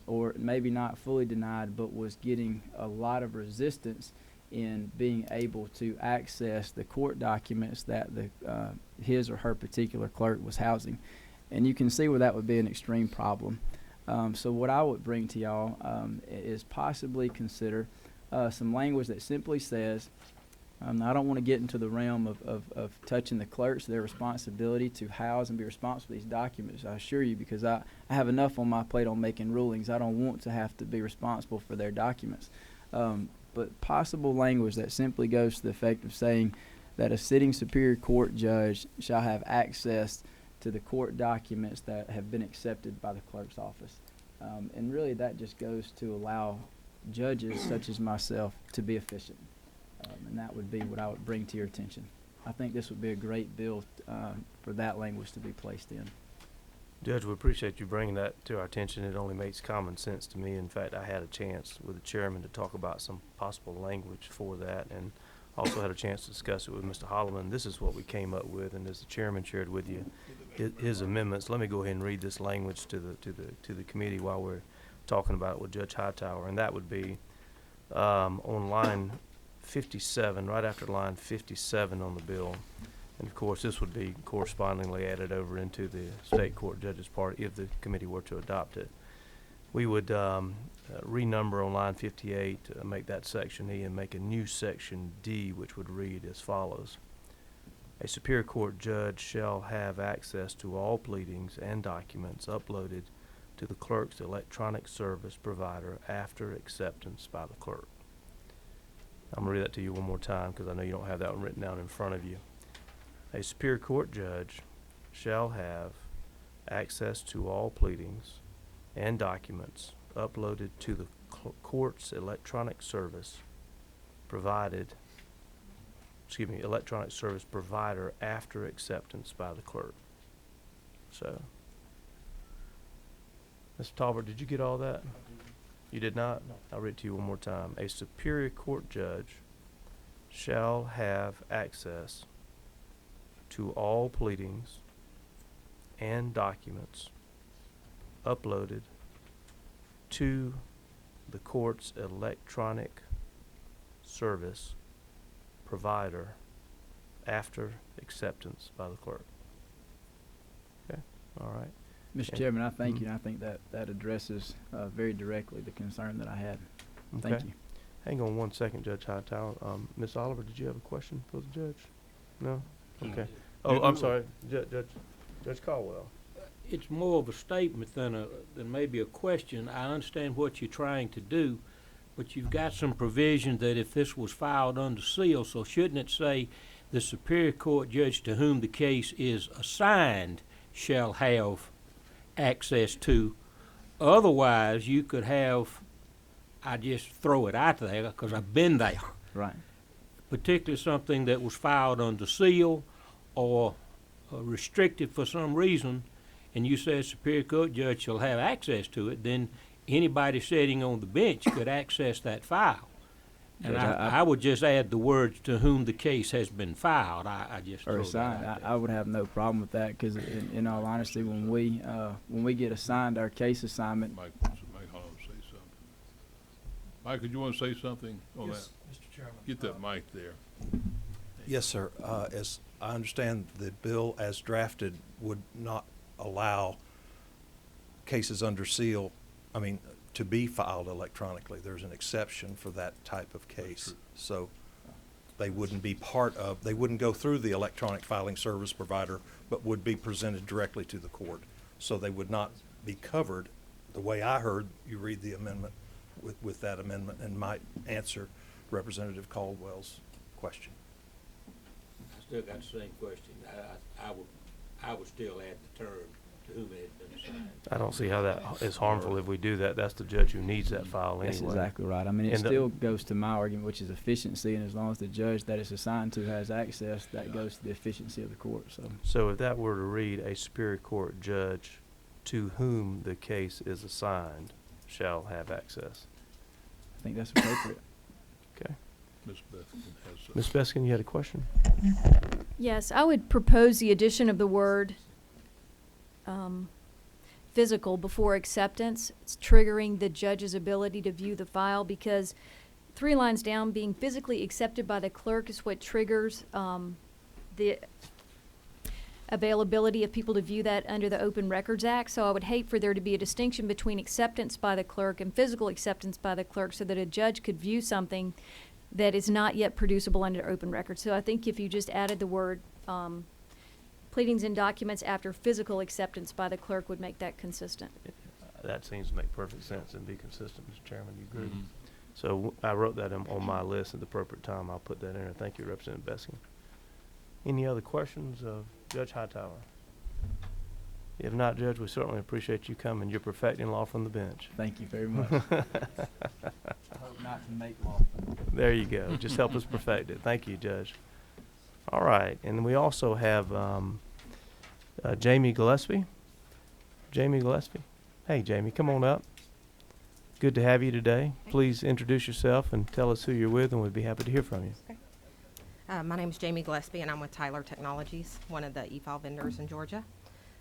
or maybe not fully denied, but was getting a lot of resistance in being able to access the court documents that his or her particular clerk was housing. And you can see where that would be an extreme problem. So what I would bring to y'all is possibly consider some language that simply says, I don't want to get into the realm of touching the clerks, their responsibility to house and be responsible for these documents, I assure you, because I have enough on my plate on making rulings. I don't want to have to be responsible for their documents. But possible language that simply goes to the effect of saying that a sitting Superior Court judge shall have access to the court documents that have been accepted by the clerk's office. And really that just goes to allow judges such as myself to be efficient. And that would be what I would bring to your attention. I think this would be a great bill for that language to be placed in. Judge, we appreciate you bringing that to our attention. It only makes common sense to me. In fact, I had a chance with the chairman to talk about some possible language for that, and also had a chance to discuss it with Mr. Holloman. This is what we came up with, and as the chairman shared with you his amendments. Let me go ahead and read this language to the committee while we're talking about it with Judge Hightower, and that would be on line 57, right after line 57 on the bill. And of course, this would be correspondingly added over into the state court judge's part if the committee were to adopt it. We would renumber on line 58, make that section E, and make a new section D, which would read as follows. A Superior Court judge shall have access to all pleadings and documents uploaded to the clerk's electronic service provider after acceptance by the clerk. I'm going to read that to you one more time because I know you don't have that one written down in front of you. A Superior Court judge shall have access to all pleadings and documents uploaded to the court's electronic service electronic service provider after acceptance by the clerk. So, Mr. Talbot, did you get all that? You did not? I'll read it to you one more time. A Superior Court judge shall have access to all pleadings and documents uploaded to the court's electronic service provider after acceptance by the clerk. Okay, all right. Mr. Chairman, I thank you, and I think that addresses very directly the concern that I had. Thank you. Hang on one second, Judge Hightower. Ms. Oliver, did you have a question for the judge? No? Okay. Oh, I'm sorry, Judge Caldwell. It's more of a statement than maybe a question. I understand what you're trying to do, but you've got some provision that if this was filed under seal, so shouldn't it say the Superior Court judge to whom the case is assigned shall have access to? Otherwise, you could have, I just throw it out there because I've been there. Right. Particularly something that was filed under seal or restricted for some reason, and you say a Superior Court judge shall have access to it, then anybody sitting on the bench could access that file. And I would just add the words to whom the case has been filed. I just or assigned. I would have no problem with that because, in all honesty, when we get assigned our case assignment. Mike wants to say something. Mike, did you want to say something on that? Mr. Chairman. Get that mic there. Yes, sir. As I understand, the bill as drafted would not allow cases under seal, to be filed electronically. There's an exception for that type of case. So they wouldn't be they wouldn't go through the electronic filing service provider, but would be presented directly to the court. So they would not be covered the way I heard you read the amendment with that amendment, and might answer Representative Caldwell's question. I still got the same question. I would still add the term to whom it had been assigned. I don't see how that is harmful if we do that. That's the judge who needs that file anyway. That's exactly right. I mean, it And the- still goes to my argument, which is efficiency, and as long as the judge that it's assigned to has access, that goes to the efficiency of the court, so. So if that were to read, a Superior Court judge to whom the case is assigned shall have access. I think that's appropriate. Okay. Ms. Beskin has Ms. Beskin, you had a question? Yes, I would propose the addition of the word physical before acceptance. It's triggering the judge's ability to view the file, because 3 lines down, being physically accepted by the clerk is what triggers the availability of people to view that under the Open Records Act. So I would hate for there to be a distinction between acceptance by the clerk and physical acceptance by the clerk, so that a judge could view something that is not yet producible under open records. So I think if you just added the word pleadings and documents after physical acceptance by the clerk would make that consistent. That seems to make perfect sense and be consistent, Mr. Chairman. You agree? So I wrote that on my list at the appropriate time. I'll put that in there. Thank you, Representative Beskin. Any other questions of Judge Hightower? If not, Judge, we certainly appreciate you coming. You're perfecting law from the bench. Thank you very much. I hope not to make law. There you go. Just help us perfect it. Thank you, Judge. All right. And we also have Jamie Gillespie. Jamie Gillespie. Hey, Jamie, come on up. Good to have you today. Please introduce yourself and tell us who you're with, and we'd be happy to hear from you. Okay. My name is Jamie Gillespie, and I'm with Tyler Technologies, one of the e-file vendors in Georgia.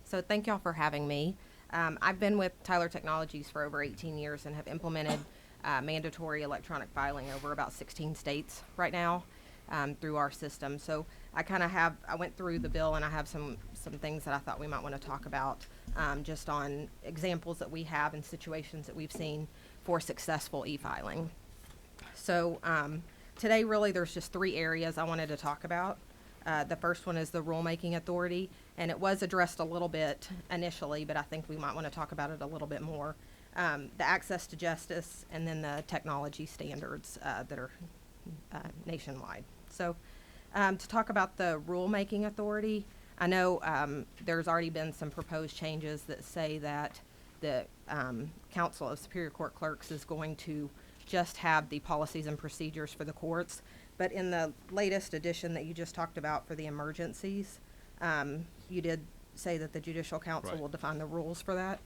So thank y'all for having me. I've been with Tyler Technologies for over 18 years and have implemented mandatory electronic filing over about 16 states right now through our system. So I went through the bill, and I have some things that I thought we might want to talk about just on examples that we have and situations that we've seen for successful e-filing. So today, really, there's just 3 areas I wanted to talk about. The first one is the rulemaking authority, and it was addressed a little bit initially, but I think we might want to talk about it a little bit more. The access to justice, and then the technology standards that are nationwide. So to talk about the rulemaking authority, I know there's already been some proposed changes that say that the Council of Superior Court Clerks is going to just have the policies and procedures for the courts. But in the latest edition that you just talked about for the emergencies, you did say that the Judicial Council will define the rules for that.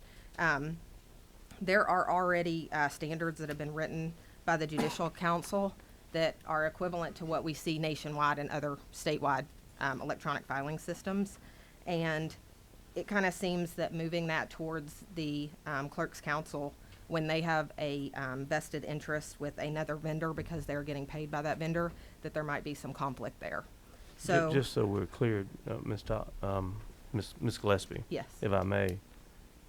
There are already standards that have been written by the Judicial Council that are equivalent to what we see nationwide and other statewide electronic filing systems. And it kind of seems that moving that towards the Clerk's Council, when they have a vested interest with another vendor because they're getting paid by that vendor, that there might be some conflict there. So Just so we're clear, Ms. Gillespie, yes. if I may,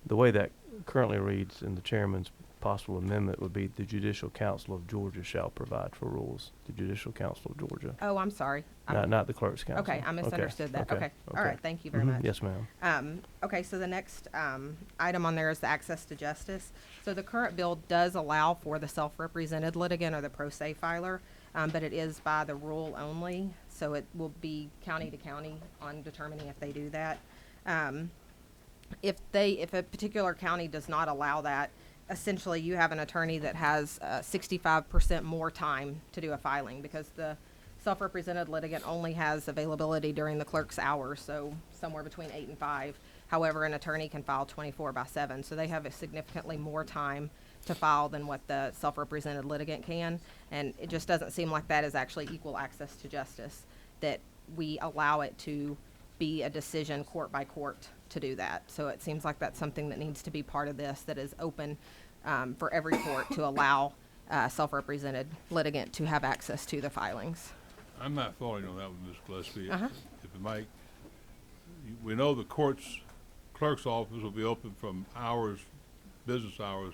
the way that currently reads in the chairman's possible amendment would be the Judicial Council of Georgia shall provide for rules. The Judicial Council of Georgia. Oh, I'm sorry. Not the Clerk's Council. Okay, I misunderstood that. Okay. All right, thank you very Mhm. much. Yes, ma'am. Okay, so the next item on there is the access to justice. So the current bill does allow for the self-represented litigant or the pro se filer, but it is by the rule only, so it will be county to county on determining if they do that. If a particular county does not allow that, essentially you have an attorney that has 65% more time to do a filing, because the self-represented litigant only has availability during the clerk's hours, so somewhere between 8 and 5. However, an attorney can file 24/7, so they have a significantly more time to file than what the self-represented litigant can, and it just doesn't seem like that is actually equal access to justice, that we allow it to be a decision court by court to do that. So it seems like that's something that needs to be part of this, that is open for every court to allow self-represented litigant to have access to the filings. I'm not following on that one, Ms. Gillespie. Uh-huh. If it might, we know the clerk's office will be open from business hours,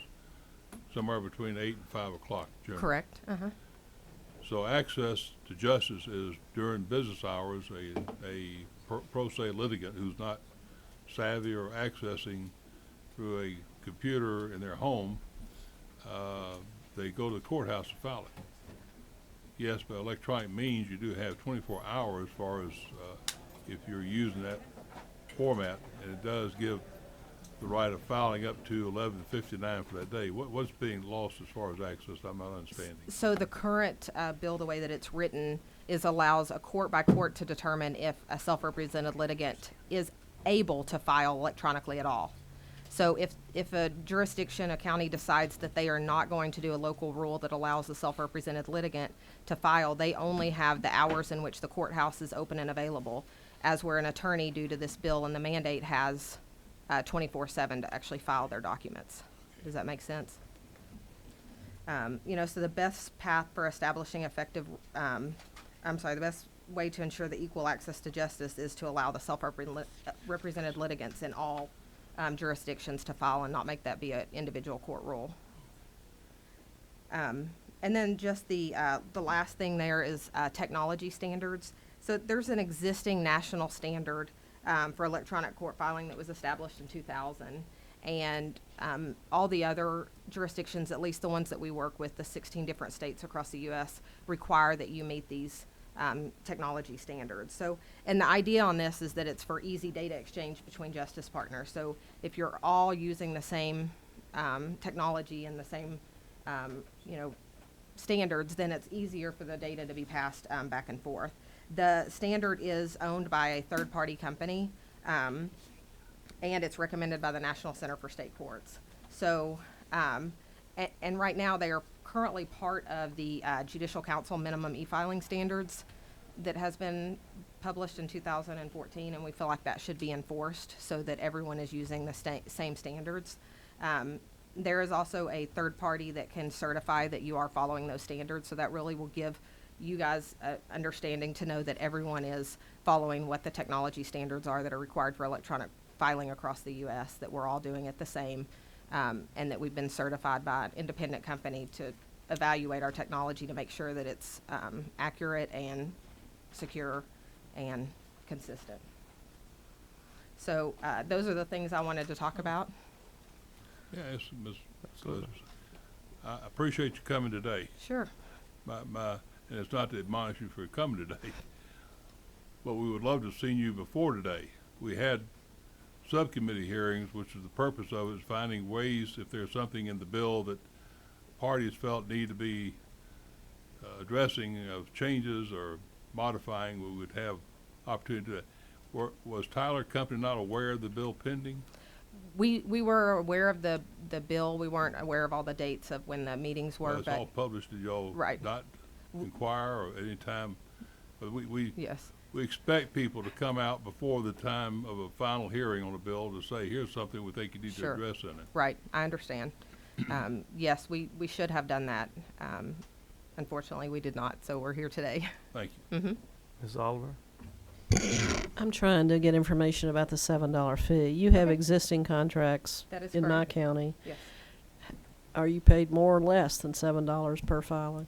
somewhere between 8 and 5 o'clock generally. Correct. Uh-huh. So access to justice is during business hours. A pro se litigant who's not savvy or accessing through a computer in their home, they go to the courthouse to file it. Yes, by electronic means, you do have 24 hours as far as if you're using that format, and it does give the right of filing up to 11:59 for that day. What's being lost as far as access? I'm not understanding. So the current bill, the way that it's written, is allows a court by court to determine if a self-represented litigant is able to file electronically at all. So if a jurisdiction, a county decides that they are not going to do a local rule that allows the self-represented litigant to file, they only have the hours in which the courthouse is open and available, as where an attorney, due to this bill and the mandate, has 24/7 to actually file their documents. Does that make sense? So the best path for establishing effective, the best way to ensure the equal access to justice is to allow the self-represented litigants in all jurisdictions to file and not make that be an individual court rule. And then just the last thing there is technology standards. So there's an existing national standard for electronic court filing that was established in 2000. And all the other jurisdictions, at least the ones that we work with, the 16 different states across the U.S., require that you meet these technology standards. So, and the idea on this is that it's for easy data exchange between justice partners. So if you're all using the same technology and the same, standards, then it's easier for the data to be passed back and forth. The standard is owned by a third-party company, and it's recommended by the National Center for State Courts. So, and right now they are currently part of the Judicial Council minimum e-filing standards that has been published in 2014, and we feel like that should be enforced so that everyone is using the same standards. There is also a third party that can certify that you are following those standards, so that really will give you guys understanding to know that everyone is following what the technology standards are that are required for electronic filing across the U.S., that we're all doing it the same, and that we've been certified by an independent company to evaluate our technology to make sure that it's accurate and secure and consistent. So those are the things I wanted to talk about. Yes, Ms. Elizabeth. I appreciate you coming today. Sure. And it's not to admonish you for coming today, but we would love to have seen you before today. We had subcommittee hearings, which is the purpose of it, is finding ways, if there's something in the bill that parties felt need to be addressing of changes or modifying, we would have opportunity to do that. Was Tyler Company not aware of the bill pending? We were aware of the bill. We weren't aware of all the dates of when the meetings were. Well, it's all published. Did y'all not inquire or any time? But yes. We expect people to come out before the time of a final hearing on a bill to say, here's something we think you need to address in it. Right. I understand. Yes, we should have done that. Unfortunately, we did not, so we're here today. Thank you. Mm-hmm. Ms. Oliver? I'm trying to get information about the $7 fee. You have existing contracts That is in my correct. county. Yes. Are you paid more or less than $7 per filing?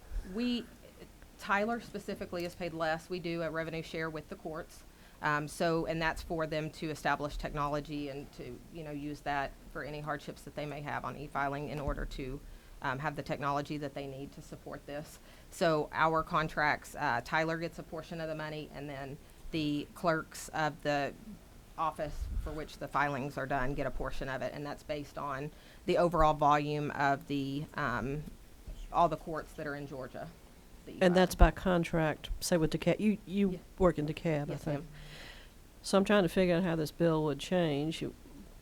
Tyler specifically is paid less. We do a revenue share with the courts. And that's for them to establish technology and to, use that for any hardships that they may have on e-filing in order to have the technology that they need to support this. So our contracts, Tyler gets a portion of the money, and then the clerks of the office for which the filings are done get a portion of it, and that's based on the overall volume of the all the courts that are in Georgia. And that's by contract, say with DeKalb. You work in DeKalb, I Yes, think. ma'am. So I'm trying to figure out how this bill would change. You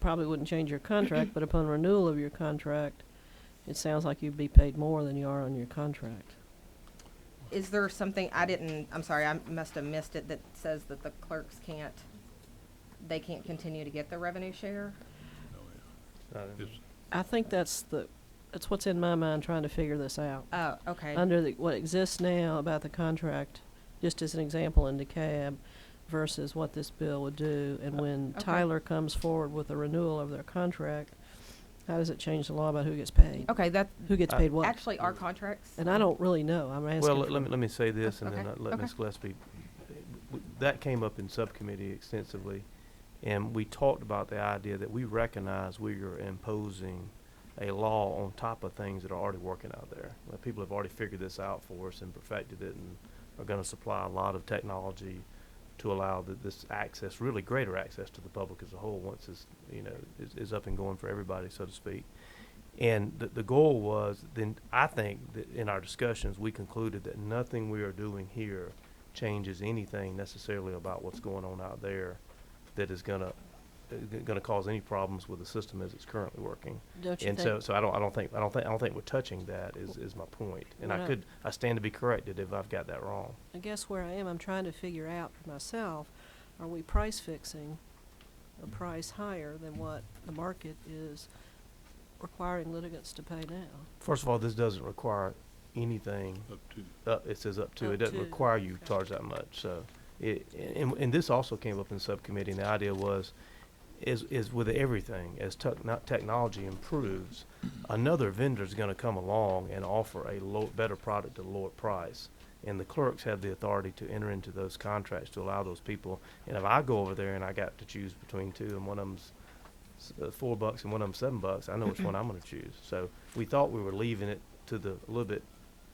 probably wouldn't change your contract, but upon renewal of your contract, it sounds like you'd be paid more than you are on your contract. Is there something I'm sorry, I must have missed it, that says that the clerks can't continue to get the revenue share? I think that's what's in my mind trying to figure this out. Oh, okay. Under what exists now about the contract, just as an example in DeKalb, versus what this bill would do, and when Okay. Tyler comes forward with a renewal of their contract, how does it change the law about who gets paid? Okay, Who gets paid what? actually our contracts. And I don't really know. I'm asking. Well, for- let me say this, and Okay. then let Okay. Ms. Gillespie. That came up in subcommittee extensively, and we talked about the idea that we recognize we are imposing a law on top of things that are already working out there. Well, people have already figured this out for us and perfected it, and are going to supply a lot of technology to allow this access, really greater access to the public as a whole once it's, is up and going for everybody, so to speak. And the goal was, then I think that in our discussions, we concluded that nothing we are doing here changes anything necessarily about what's going on out there that is gonna cause any problems with the system as it's currently working. Don't you And think? so I don't think we're touching that is my point. And Well, I stand to be corrected if I've got that wrong. I guess where I am, I'm trying to figure out for myself, are we price fixing a price higher than what the market is requiring litigants to pay now? First of all, this doesn't require anything. Up to. It says up to. Up It doesn't to, require you to okay. charge that much. So, and this also came up in subcommittee. And the idea was, is with everything as technology improves, another vendor is going to come along and offer a better product at a lower price. And the clerks have the authority to enter into those contracts to allow those people. And if I go over there and I got to choose between two, and one of them's $4 and one of them $7, I know which one I'm going to choose. So we thought we were leaving it to a little bit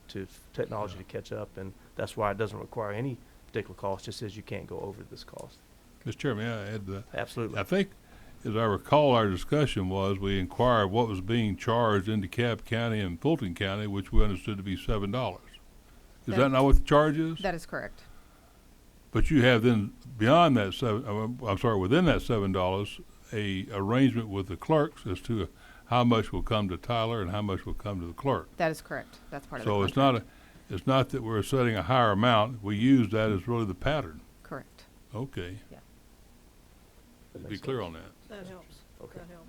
to technology to catch up, and that's why it doesn't require any particular cost. Just says you can't go over this cost. Mr. Chairman, may I add to that? Absolutely. I think, as I recall, our discussion was we inquired what was being charged in DeKalb County and Fulton County, which we understood to be $7. Is that not what the charge is? That is correct. But you have then beyond that within that $7, a arrangement with the clerks as to how much will come to Tyler and how much will come to the clerk. That is correct. That's part of the So contract. it's not that we're setting a higher amount. We use that as really the pattern. Correct. Okay. Yeah. That Be makes clear sense. on that. That helps. Okay. That helps.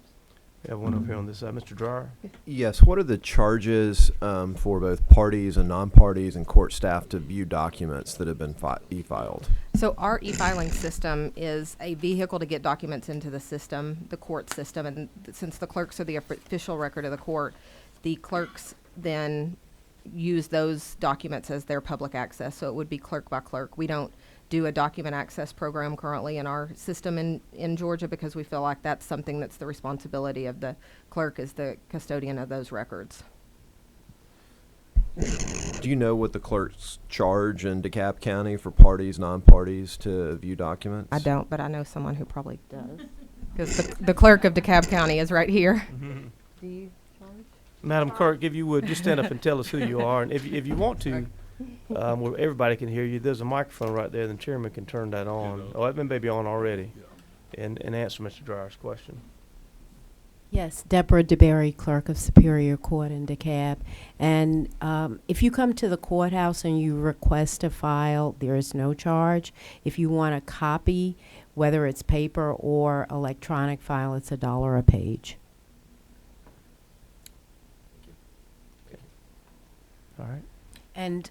We have one over here on this side. Mr. Dryer? Yes, what are the charges for both parties and non-parties and court staff to view documents that have been e-filed? So our e-filing system is a vehicle to get documents into the system, the court system, and since the clerks are the official record of the court, the clerks then use those documents as their public access. So it would be clerk by clerk. We don't do a document access program currently in our system in Georgia because we feel like that's something that's the responsibility of the clerk as the custodian of those records. Do you know what the clerks charge in DeKalb County for parties, non-parties to view documents? I don't, but I know someone who probably does. Because the clerk of DeKalb County is right here. Do you charge? Madam Clerk, if you would, just stand up and tell us who you are. And if you want to, where everybody can hear you, there's a microphone right there. The chairman can turn that on. Oh, it may be on already. And answer Mr. Dryer's question. Yes, Deborah DeBerry, Clerk of Superior Court in DeKalb. And if you come to the courthouse and you request a file, there is no charge. If you want a copy, whether it's paper or electronic file, it's $1 a page. All right. And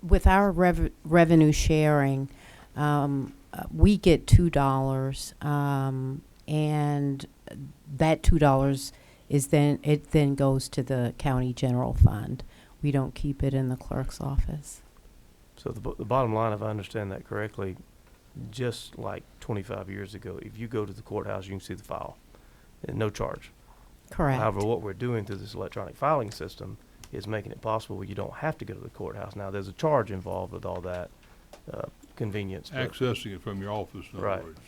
with our revenue sharing, we get $2, and that $2 is then goes to the county general fund. We don't keep it in the clerk's office. So the bottom line, if I understand that correctly, just like 25 years ago, if you go to the courthouse, you can see the file, and no charge. Correct. However, what we're doing through this electronic filing system is making it possible where you don't have to go to the courthouse. Now, there's a charge involved with all that convenience. but- Accessing it from your office, in Right. other words.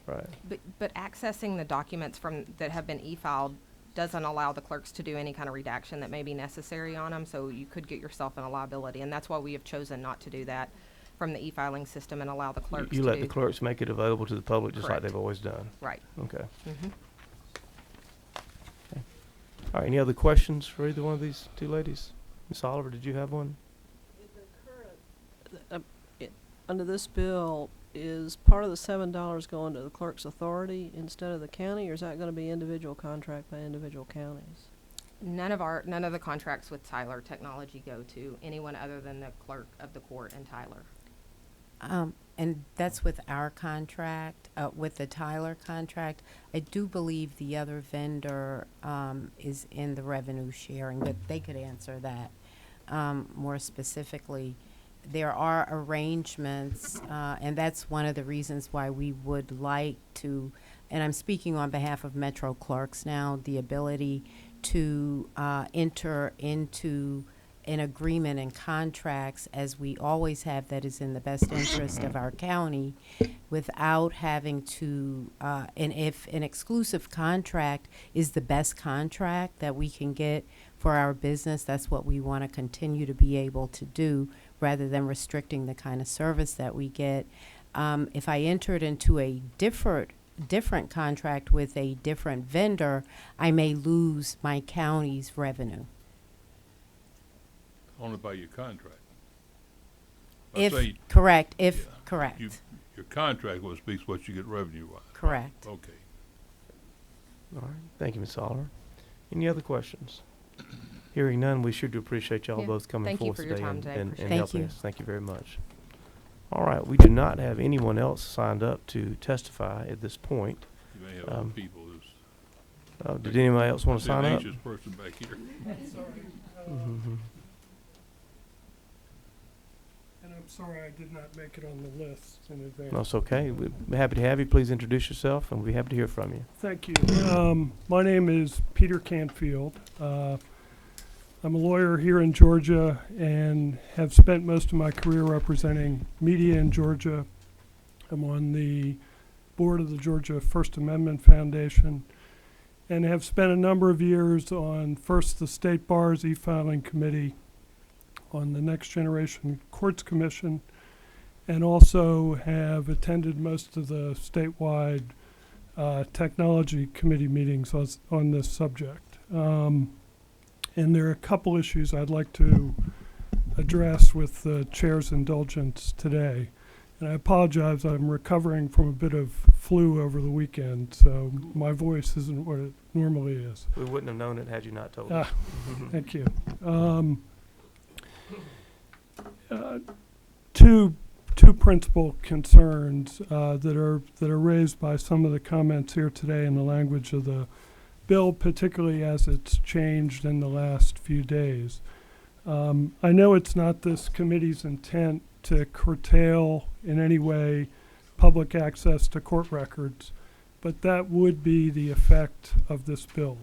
Right. But accessing the documents that have been e-filed doesn't allow the clerks to do any kind of redaction that may be necessary on them, so you could get yourself in a liability, and that's why we have chosen not to do that from the e-filing system and allow the clerks You to let do. the clerks make it available to the public just like Correct. they've always done. Right. Okay. Mhm. All right, any other questions for either one of these two ladies? Ms. Oliver, did you have one? Under this bill, is part of the $7 going to the clerk's authority instead of the county, or is that going to be individual contract by individual counties? None of the contracts with Tyler Technology go to anyone other than the clerk of the court and Tyler. And that's with our contract, with the Tyler contract. I do believe the other vendor is in the revenue sharing, but they could answer that more specifically. There are arrangements, and that's one of the reasons why we would like to, and I'm speaking on behalf of Metro Clerks now, the ability to enter into an agreement and contracts, as we always have, that is in the best interest of our county, without having to, and if an exclusive contract is the best contract that we can get for our business, that's what we want to continue to be able to do, rather than restricting the kind of service that we get. If I entered into a different contract with a different vendor, I may lose my county's revenue. Only by your contract. If Say, correct, if yeah, correct, your contract will speak what you get revenue-wise. correct. Okay. All right, thank you, Ms. Oliver. Any other questions? Hearing none, we sure do appreciate y'all Yeah, both coming thank you forth for your today time and, today. and, Appreciate and it. helping Thank you. us. Thank you very much. All right, we do not have anyone else signed up to testify at this point. You may have other people who's. Did anybody else want to See an sign up? anxious person back here. Mhm. And I'm sorry I did not make it on the list in advance. No, it's okay. We're happy to have you. Please introduce yourself, and we'll be happy to hear from you. Thank you. My name is Peter Canfield. I'm a lawyer here in Georgia and have spent most of my career representing media in Georgia. I'm on the board of the Georgia First Amendment Foundation and have spent a number of years on first the State Bar's e-filing committee, on the Next Generation Courts Commission, and also have attended most of the statewide technology committee meetings on this subject. And there are a couple issues I'd like to address with the chair's indulgence today. And I apologize, I'm recovering from a bit of flu over the weekend, so my voice isn't what it normally is. We wouldn't have known it had you not told us. Thank you. Two principal concerns that are raised by some of the comments here today in the language of the bill, particularly as it's changed in the last few days. I know it's not this committee's intent to curtail in any way public access to court records, but that would be the effect of this bill.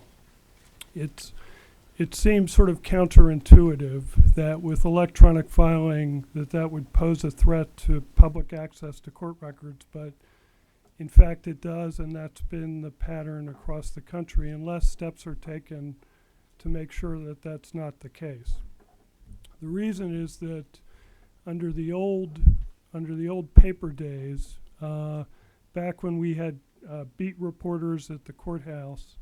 It seems sort of counterintuitive that with electronic filing that would pose a threat to public access to court records, but in fact it does, and that's been the pattern across the country unless steps are taken to make sure that that's not the case. The reason is that under the old paper days, back when we had beat reporters at the courthouse,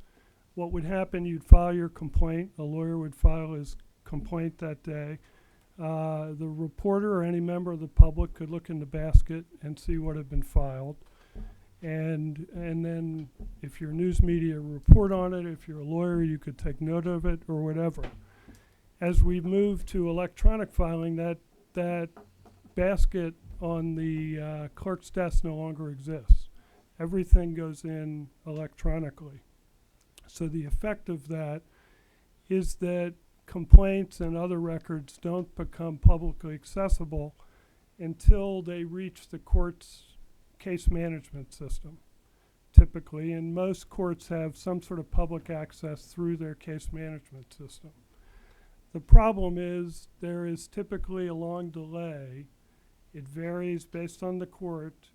what would happen, you'd file your complaint, a lawyer would file his complaint that day. The reporter or any member of the public could look in the basket and see what had been filed. And then if your news media report on it, if you're a lawyer, you could take note of it or whatever. As we move to electronic filing, that basket on the clerk's desk no longer exists. Everything goes in electronically. So the effect of that is that complaints and other records don't become publicly accessible until they reach the court's case management system, typically. And most courts have some sort of public access through their case management system. The problem is there is typically a long delay. It varies based on the court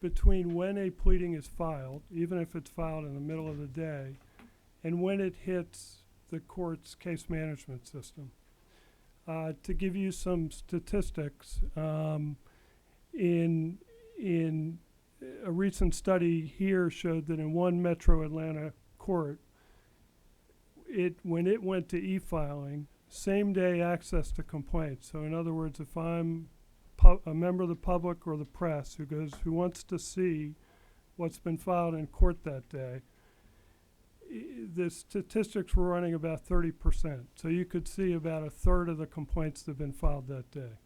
between when a pleading is filed, even if it's filed in the middle of the day, and when it hits the court's case management system. To give you some statistics, in a recent study here showed that in one Metro Atlanta court, when it went to e-filing, same-day access to complaints. So in other words, if I'm a member of the public or the press who wants to see what's been filed in court that day, the statistics were running about 30%. So you could see about a third of the complaints that have been filed that day.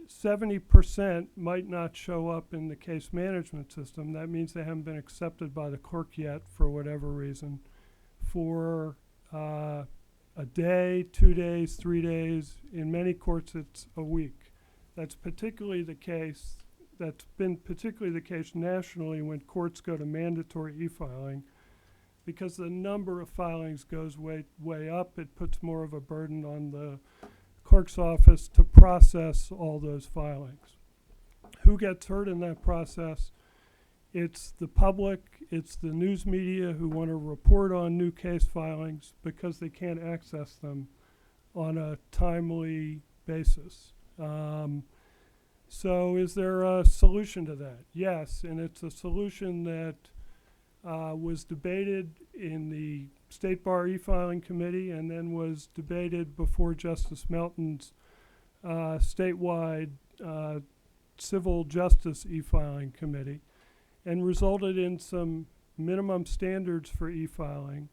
70% might not show up in the case management system. That means they haven't been accepted by the clerk yet for whatever reason. For a day, 2 days, 3 days, in many courts it's a week. That's particularly the case, that's been particularly the case nationally when courts go to mandatory e-filing. because the number of filings goes way up. It puts more of a burden on the clerk's office to process all those filings. Who gets hurt in that process? It's the public, it's the news media who want to report on new case filings because they can't access them on a timely basis. So is there a solution to that? Yes, and it's a solution that was debated in the State Bar e-filing committee and then was debated before Justice Melton's statewide civil justice e-filing committee, and resulted in some minimum standards for e-filing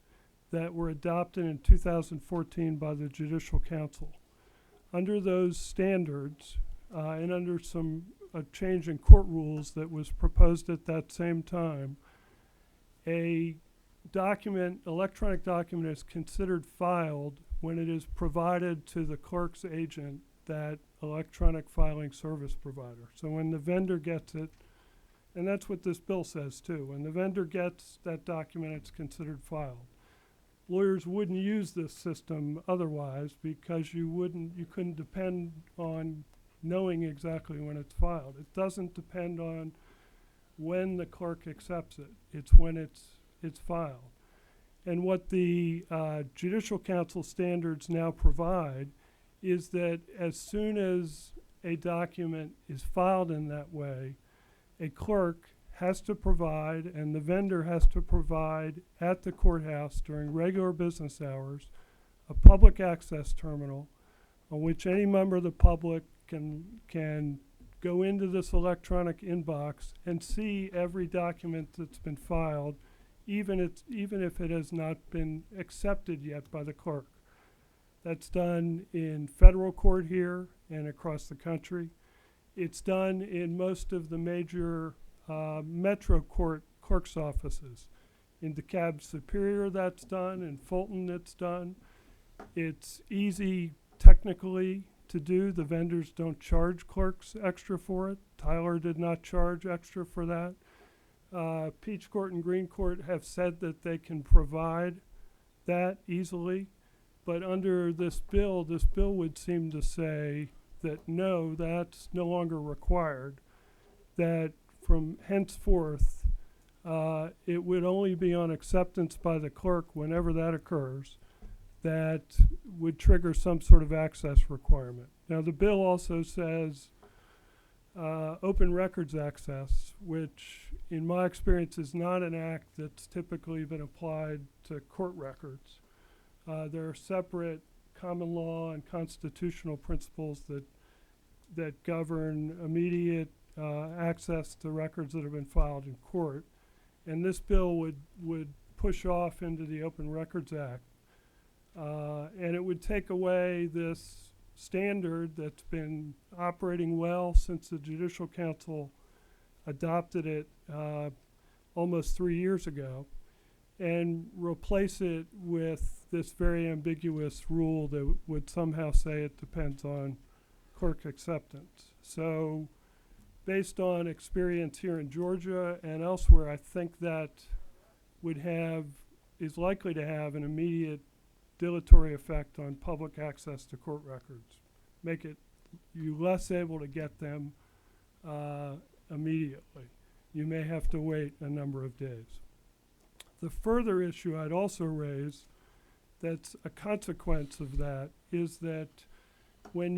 that were adopted in 2014 by the Judicial Council. Under those standards, and under a change in court rules that was proposed at that same time, a electronic document is considered filed when it is provided to the clerk's agent, that electronic filing service provider. So when the vendor gets it, and that's what this bill says too, when the vendor gets that document, it's considered filed. Lawyers wouldn't use this system otherwise because you couldn't depend on knowing exactly when it's filed. It doesn't depend on when the clerk accepts it. It's when it's filed. And what the Judicial Council standards now provide is that as soon as a document is filed in that way, a clerk has to provide, and the vendor has to provide at the courthouse during regular business hours, a public access terminal on which any member of the public can go into this electronic inbox and see every document that's been filed, even if it has not been accepted yet by the clerk. That's done in federal court here and across the country. It's done in most of the major metro court clerk's offices. In DeKalb Superior, that's done. In Fulton, it's done. It's easy technically to do. The vendors don't charge clerks extra for it. Tyler did not charge extra for that. Peach Court and Green Court have said that they can provide that easily. But under this bill would seem to say that no, that's no longer required. That from henceforth, it would only be on acceptance by the clerk whenever that occurs that would trigger some sort of access requirement. Now the bill also says open records access, which in my experience is not an act that's typically been applied to court records. There are separate common law and constitutional principles that govern immediate access to records that have been filed in court. And this bill would push off into the Open Records Act. And it would take away this standard that's been operating well since the Judicial Council adopted it almost 3 years ago, and replace it with this very ambiguous rule that would somehow say it depends on clerk acceptance. So based on experience here in Georgia and elsewhere, I think that is likely to have an immediate dilatory effect on public access to court records. Make it you less able to get them immediately. You may have to wait a number of days. The further issue I'd also raise that's a consequence of that is that when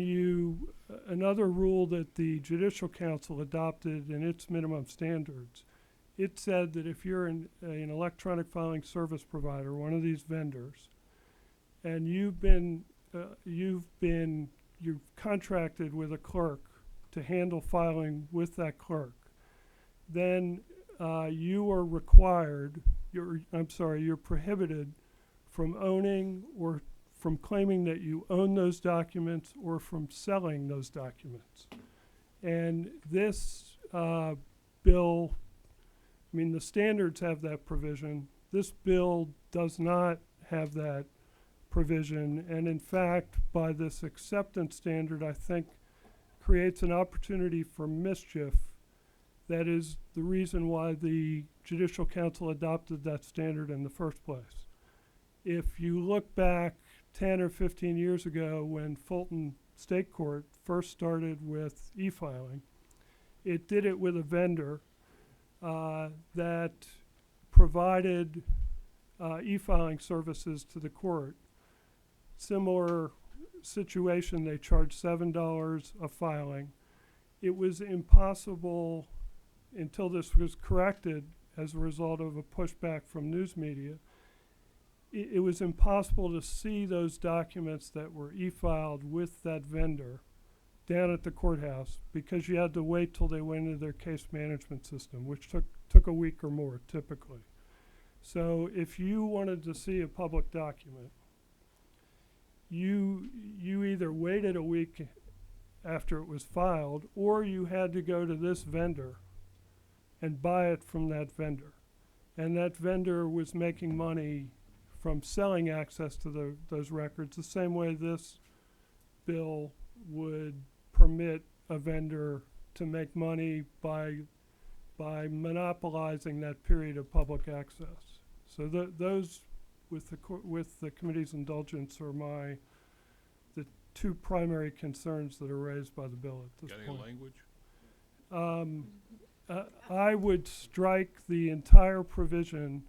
another rule that the Judicial Council adopted in its minimum standards, it said that if you're an electronic filing service provider, one of these vendors, and you've contracted with a clerk to handle filing with that clerk, then you are you're prohibited from owning or from claiming that you own those documents or from selling those documents. And this bill, the standards have that provision. This bill does not have that provision, and in fact, by this acceptance standard, I think creates an opportunity for mischief That is the reason why the Judicial Council adopted that standard in the first place. If you look back 10 or 15 years ago when Fulton State Court first started with e-filing, it did it with a vendor that provided e-filing services to the court. Similar situation, they charged $7 a filing. It was impossible until this was corrected as a result of a pushback from news media. It was impossible to see those documents that were e-filed with that vendor down at the courthouse because you had to wait till they went into their case management system, which took a week or more typically. So if you wanted to see a public document, you either waited a week after it was filed, or you had to go to this vendor and buy it from that vendor. And that vendor was making money from selling access to those records, the same way this bill would permit a vendor to make money by monopolizing that period of public access. So those, with the committee's indulgence, are the two primary concerns that are raised by the bill at this Got point. any language? I would strike the entire provision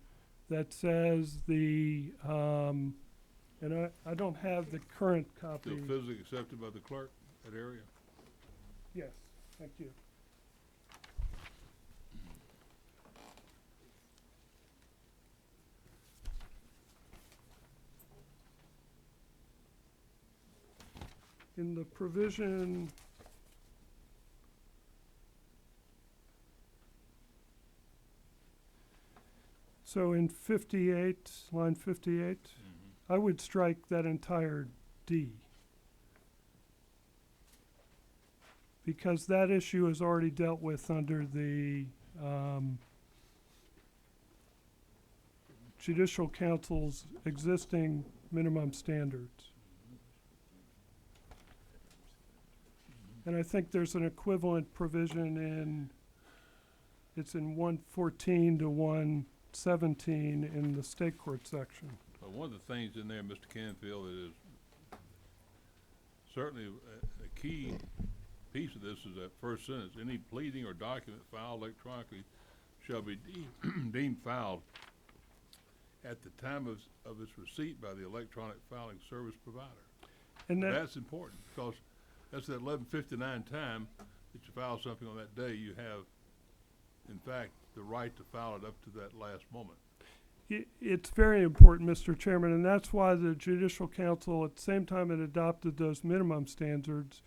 that says and I don't have the current copy. Still physically accepted by the clerk, that area? Yes, thank you. In the provision, so in 58, line 58, I would strike that entire D. Because that issue is already dealt with under the Judicial Council's existing minimum standards. And I think there's an equivalent provision it's in 114 to 117 in the state court section. Well, one of the things in there, Mr. Canfield, that is certainly a key piece of this is that first sentence. Any pleading or document filed electronically shall be deemed filed at the time of its receipt by the electronic filing service provider. And that's important because that's that 11:59 time that you file something on that day. You have, in fact, the right to file it up to that last moment. It's very important, Mr. Chairman, and that's why the Judicial Council, at the same time it adopted those minimum standards,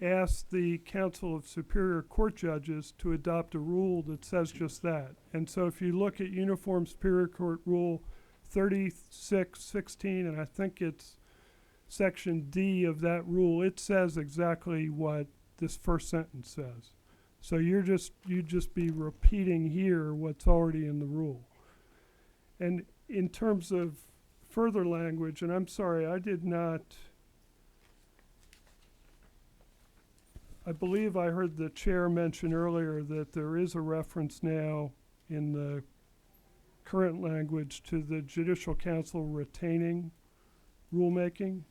asked the Council of Superior Court Judges to adopt a rule that says just that. And so if you look at Uniform Superior Court Rule 3616, and I think it's Section D of that rule, it says exactly what this first sentence says. So you'd just be repeating here what's already in the rule. And in terms of further language, and I'm sorry, I believe I heard the chair mention earlier that there is a reference now in the current language to the Judicial Council retaining rulemaking.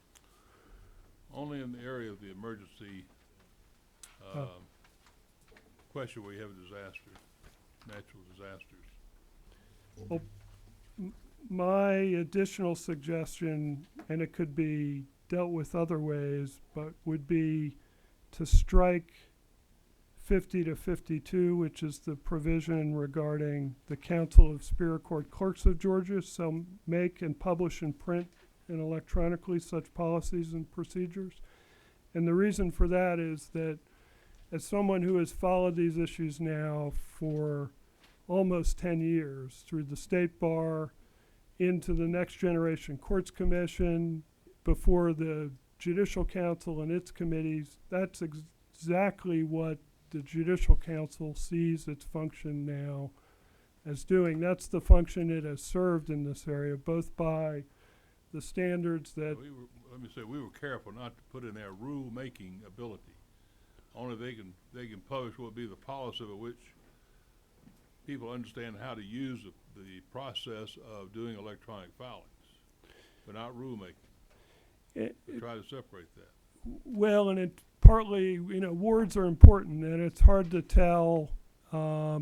Only in the area of the emergency question where you have a disaster, natural disasters. Well, my additional suggestion, and it could be dealt with other ways, but would be to strike 50 to 52, which is the provision regarding the Council of Superior Court Clerks of Georgia shall make and publish in print and electronically such policies and procedures. And the reason for that is that as someone who has followed these issues now for almost 10 years through the State Bar, into the Next Generation Courts Commission, before the Judicial Council and its committees, that's exactly what the Judicial Council sees its function now as doing. That's the function it has served in this area, both by the standards that... Let me say, we were careful not to put in there rule-making ability. Only they can publish what would be the policy of which people understand how to use the process of doing electronic filings, but not rulemaking. We try to separate that. Well, and it partly, you know, words are important, and it's hard to tell. I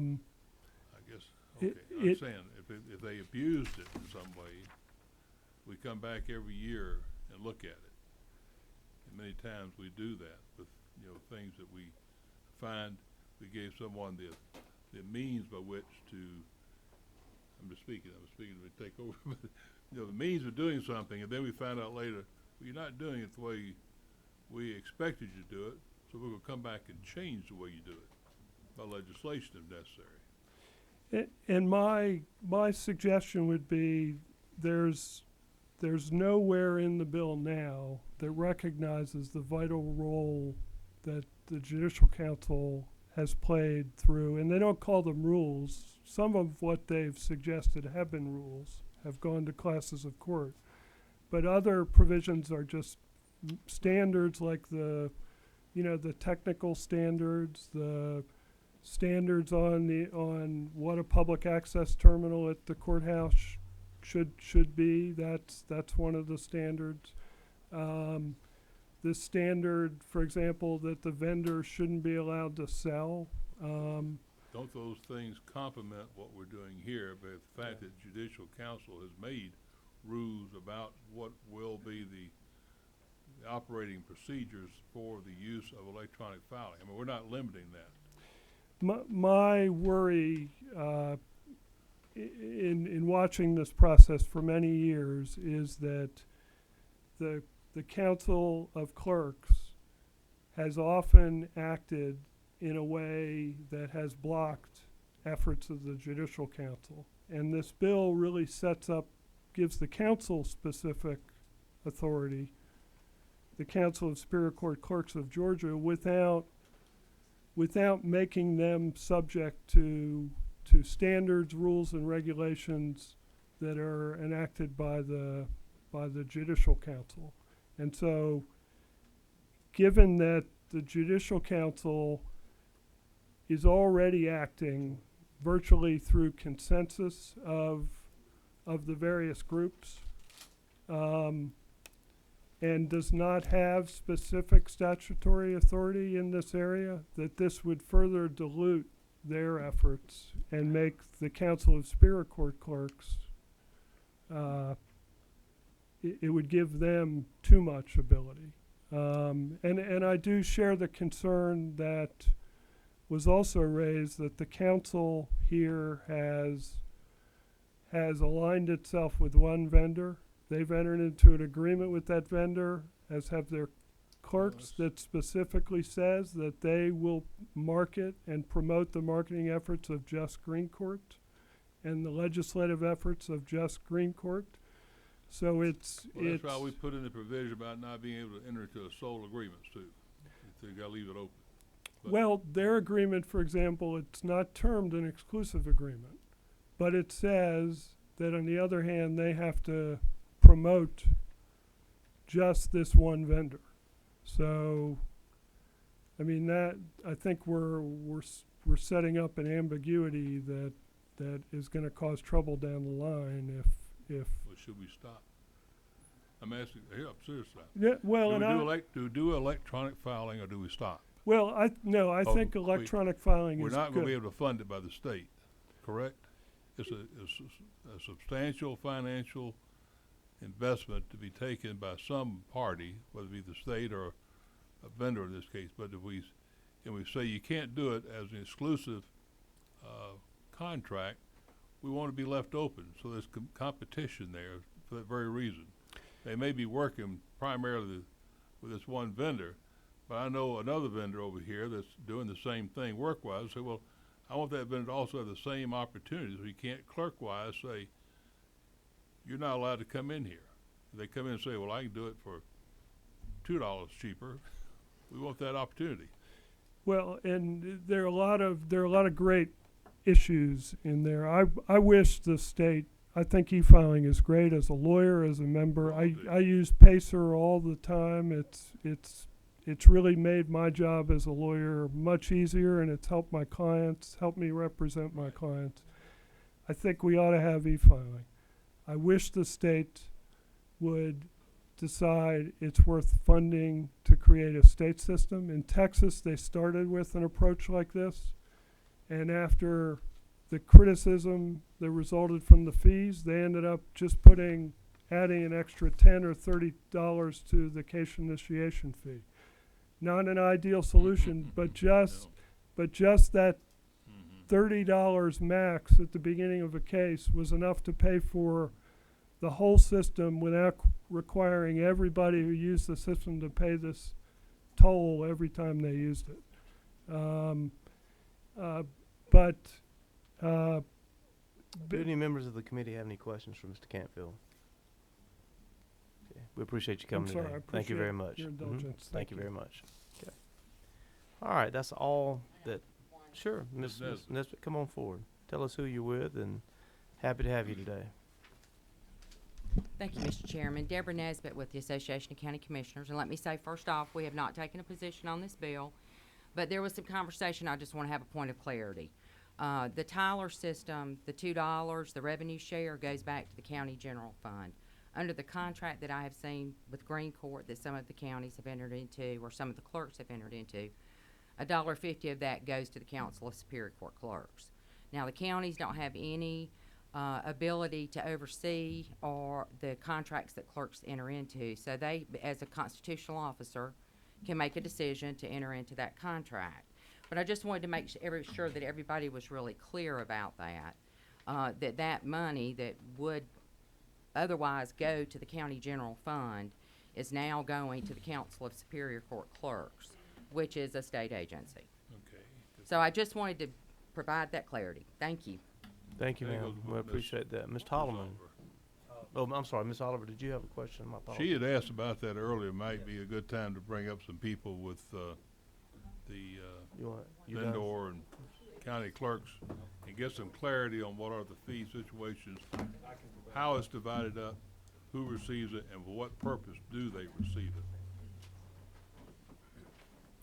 guess, okay, I'm saying, if they abused it in some way, we come back every year and look at it. And many times we do that with, you know, things that we find we gave someone the means by which to, I'm speaking to take over, but, you know, the means of doing something, and then we find out later, well, you're not doing it the way we expected you to do it, so we're gonna come back and change the way you do it by legislation if necessary. And my suggestion would be there's nowhere in the bill now that recognizes the vital role that the Judicial Council has played through, and they don't call them rules. Some of what they've suggested have been rules, have gone to classes of court. But other provisions are just standards like the technical standards, the standards on what a public access terminal at the courthouse should be. That's one of the standards. The standard, for example, that the vendor shouldn't be allowed to sell. Don't those things complement what we're doing here, but the fact that Judicial Council has made rules about what will be the operating procedures for the use of electronic filing. I mean, we're not limiting that. My worry in watching this process for many years is that the Council of Clerks has often acted in a way that has blocked efforts of the Judicial Council. And this bill really gives the council specific authority, the Council of Superior Court Clerks of Georgia, without making them subject to standards, rules, and regulations that are enacted by the Judicial Council. And so, given that the Judicial Council is already acting virtually through consensus of the various groups, and does not have specific statutory authority in this area, that this would further dilute their efforts and make the Council of Superior Court Clerks, it would give them too much ability. And I do share the concern that was also raised, that the council here has aligned itself with one vendor. They've entered into an agreement with that vendor, as have their clerks, that specifically says that they will market and promote the marketing efforts of Just Green Court and the legislative efforts of Just Green Court. So that's why we put in the provision about not being able to enter into a sole agreements too. So you gotta leave it open. But well, their agreement, for example, it's not termed an exclusive agreement, but it says that on the other hand, they have to promote just this one vendor. So, I mean, that I think we're setting up an ambiguity that is going to cause trouble down the line if. Well, should we stop? I'm asking. Here, I'm serious now. Yeah. Well, do we do electronic filing or do we stop? Well, I think electronic filing is good. We're not going to be able to fund it by the state, correct? It's a substantial financial investment to be taken by some party, whether it be the state or a vendor in this case. But if we say you can't do it as an exclusive contract, we want to be left open. So there's competition there for that very reason. They may be working primarily with this one vendor, but I know another vendor over here that's doing the same thing work-wise. Say, well, I want that vendor to also have the same opportunities. You can't clerk-wise say, you're not allowed to come in here. If they come in and say, well, I can do it for $2 cheaper. We want that opportunity. Well, and there are a lot of great issues in there. I wish the state. I think e-filing is great as a lawyer, as a member. I use Pacer all the time. it's really made my job as a lawyer much easier, and it's helped my clients, helped me represent my clients. I think we ought to have e-filing. I wish the state would decide it's worth funding to create a state system. In Texas, they started with an approach like this, and after the criticism that resulted from the fees, they ended up just adding an extra $10 or $30 to the case initiation fee. Not an ideal solution, but just that $30 max at the beginning of a case was enough to pay for the whole system without requiring everybody who used the system to pay this toll every time they used it. Do any members of the committee have any questions for Mr. Cantfield? Okay. We appreciate you coming sorry, today. I Thank you very appreciate much. your indulgence. Thank you very much. Okay. All right, that's all that. Sure, Ms. Nesbitt, come on forward. Tell us who you're with, and happy to have you today. Thank you, Mr. Chairman. Deborah Nesbitt with the Association of County Commissioners. And let me say, first off, we have not taken a position on this bill, but there was some conversation. I just want to have a point of clarity. The Tyler system, the $2, the revenue share goes back to the county general fund. Under the contract that I have seen with Green Court that some of the counties have entered into, or some of the clerks have entered into, $1.50 of that goes to the Council of Superior Court Clerks. Now, the counties don't have any ability to oversee or the contracts that clerks enter into. So they, as a constitutional officer, can make a decision to enter into that contract. But I just wanted to make sure that everybody was really clear about that, that money that would otherwise go to the county general fund is now going to the Council of Superior Court Clerks, which is a state agency. Okay. So I just wanted to provide that clarity. Thank you. Thank you, There ma'am. goes We Ms. appreciate that. Ms. Holloman. Oh, I'm sorry, Ms. Oliver, did you have a question? My apologies. She had asked about that earlier. Might be a good time to bring up some people with You done? vendor and county clerks and get some clarity on what are the fee situations, how it's divided up, who receives it, and for what purpose do they receive it.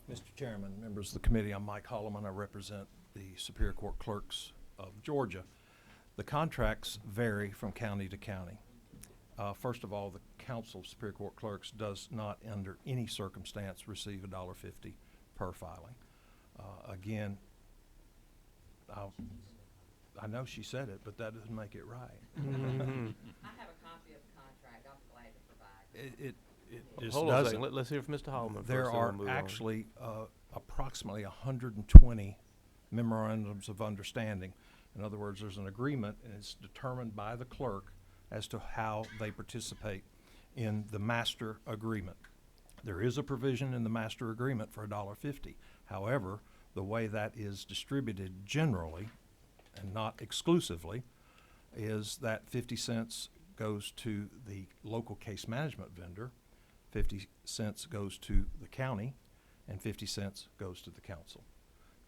Mr. Chairman, members of the committee, I'm Mike Holloman. I represent the Superior Court Clerks of Georgia. The contracts vary from county to county. First of all, the Council of Superior Court Clerks does not, under any circumstance, receive $1.50 per filing. Again, I know she said it, but that doesn't make it right. I have a copy of the contract. I'll be glad to provide. It just Hold on a doesn't. second. Let's hear from Mr. Holloman. There first, then are we'll move on. actually approximately 120 memorandums of understanding. In other words, there's an agreement, and it's determined by the clerk as to how they participate in the master agreement. There is a provision in the master agreement for $1.50. However, the way that is distributed generally, and not exclusively, is that 50 cents goes to the local case management vendor, 50 cents goes to the county, and 50 cents goes to the council.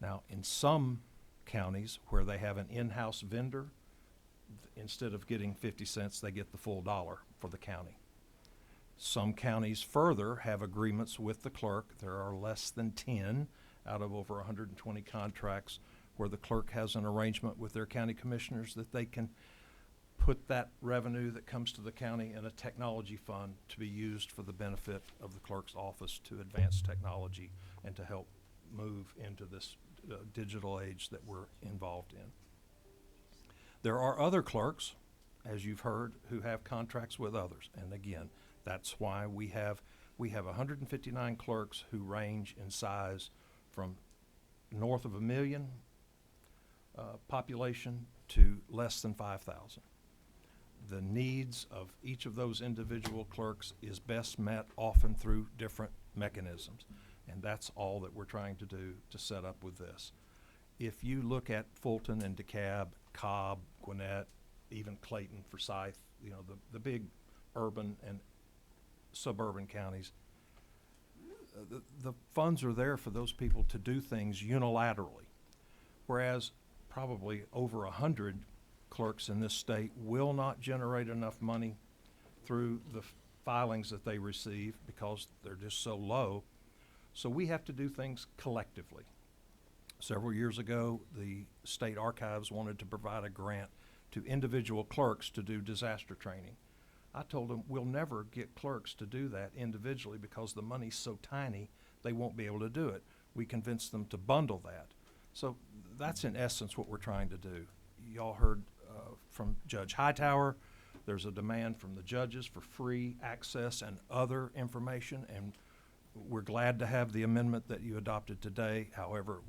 Now, in some counties where they have an in-house vendor, instead of getting 50 cents, they get the full dollar for the county. Some counties further have agreements with the clerk. There are less than 10 out of over 120 contracts where the clerk has an arrangement with their county commissioners that they can put that revenue that comes to the county in a technology fund to be used for the benefit of the clerk's office to advance technology and to help move into this digital age that we're involved in. There are other clerks, as you've heard, who have contracts with others. And again, that's why we have 159 clerks who range in size from north of 1 million population to less than 5,000. The needs of each of those individual clerks is best met often through different mechanisms. And that's all that we're trying to do to set up with this. If you look at Fulton and DeKalb, Cobb, Gwinnett, even Clayton, Forsyth, you know, the big urban and suburban counties, the funds are there for those people to do things unilaterally. Whereas probably over 100 clerks in this state will not generate enough money through the filings that they receive because they're just so low. So we have to do things collectively. Several years ago, the state archives wanted to provide a grant to individual clerks to do disaster training. I told them, we'll never get clerks to do that individually because the money's so tiny, they won't be able to do it. We convinced them to bundle that. So that's in essence what we're trying to do. Y'all heard from Judge Hightower. There's a demand from the judges for free access and other information, and we're glad to have the amendment that you adopted today. However,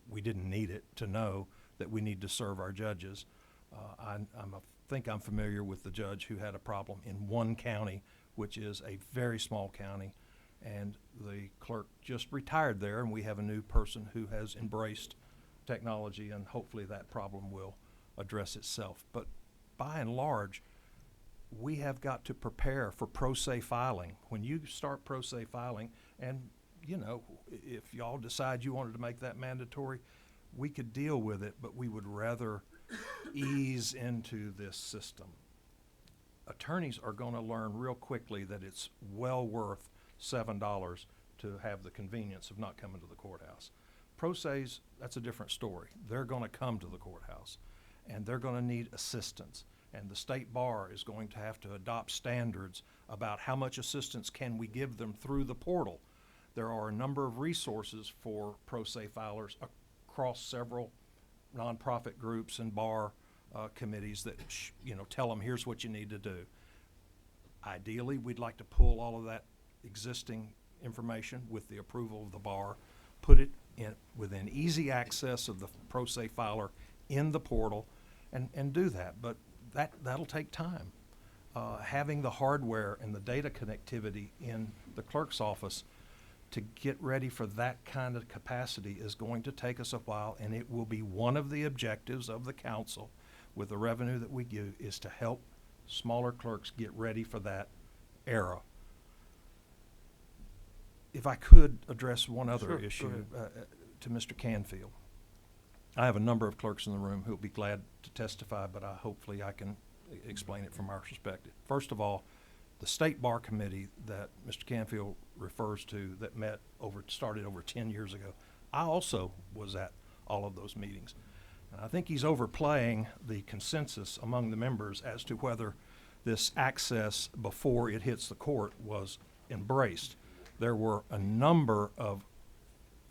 we didn't need it to know that we need to serve our judges. I think I'm familiar with the judge who had a problem in one county, which is a very small county, and the clerk just retired there, and we have a new person who has embraced technology, and hopefully that problem will address itself. But by and large, we have got to prepare for pro se filing. When you start pro se filing, and you know, if y'all decide you wanted to make that mandatory, we could deal with it, but we would rather ease into this system. Attorneys are going to learn real quickly that it's well worth $7 to have the convenience of not coming to the courthouse. Pro ses, that's a different story. They're going to come to the courthouse, and they're going to need assistance. And the state bar is going to have to adopt standards about how much assistance can we give them through the portal. There are a number of resources for pro se filers across several nonprofit groups and bar committees that tell them here's what you need to do. Ideally, we'd like to pull all of that existing information with the approval of the bar, put it in within easy access of the pro se filer in the portal, and do that. But that'll take time. Having the hardware and the data connectivity in the clerk's office to get ready for that kind of capacity is going to take us a while, and it will be one of the objectives of the council with the revenue that we give is to help smaller clerks get ready for that era. If I could address one other Sure, issue go ahead. to Mr. Canfield. I have a number of clerks in the room who'll be glad to testify, but hopefully I can explain it from our perspective. First of all, the State Bar Committee that Mr. Canfield refers to that started over 10 years ago, I also was at all of those meetings. And I think he's overplaying the consensus among the members as to whether this access before it hits the court was embraced. There were a number of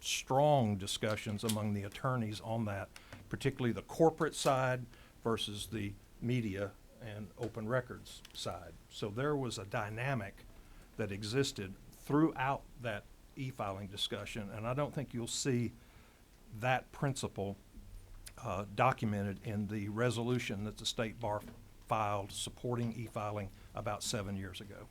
strong discussions among the attorneys on that, particularly the corporate side versus the media and open records side. So there was a dynamic that existed throughout that e-filing discussion, and I don't think you'll see that principle documented in the resolution that the State Bar filed supporting e-filing about 7 years ago.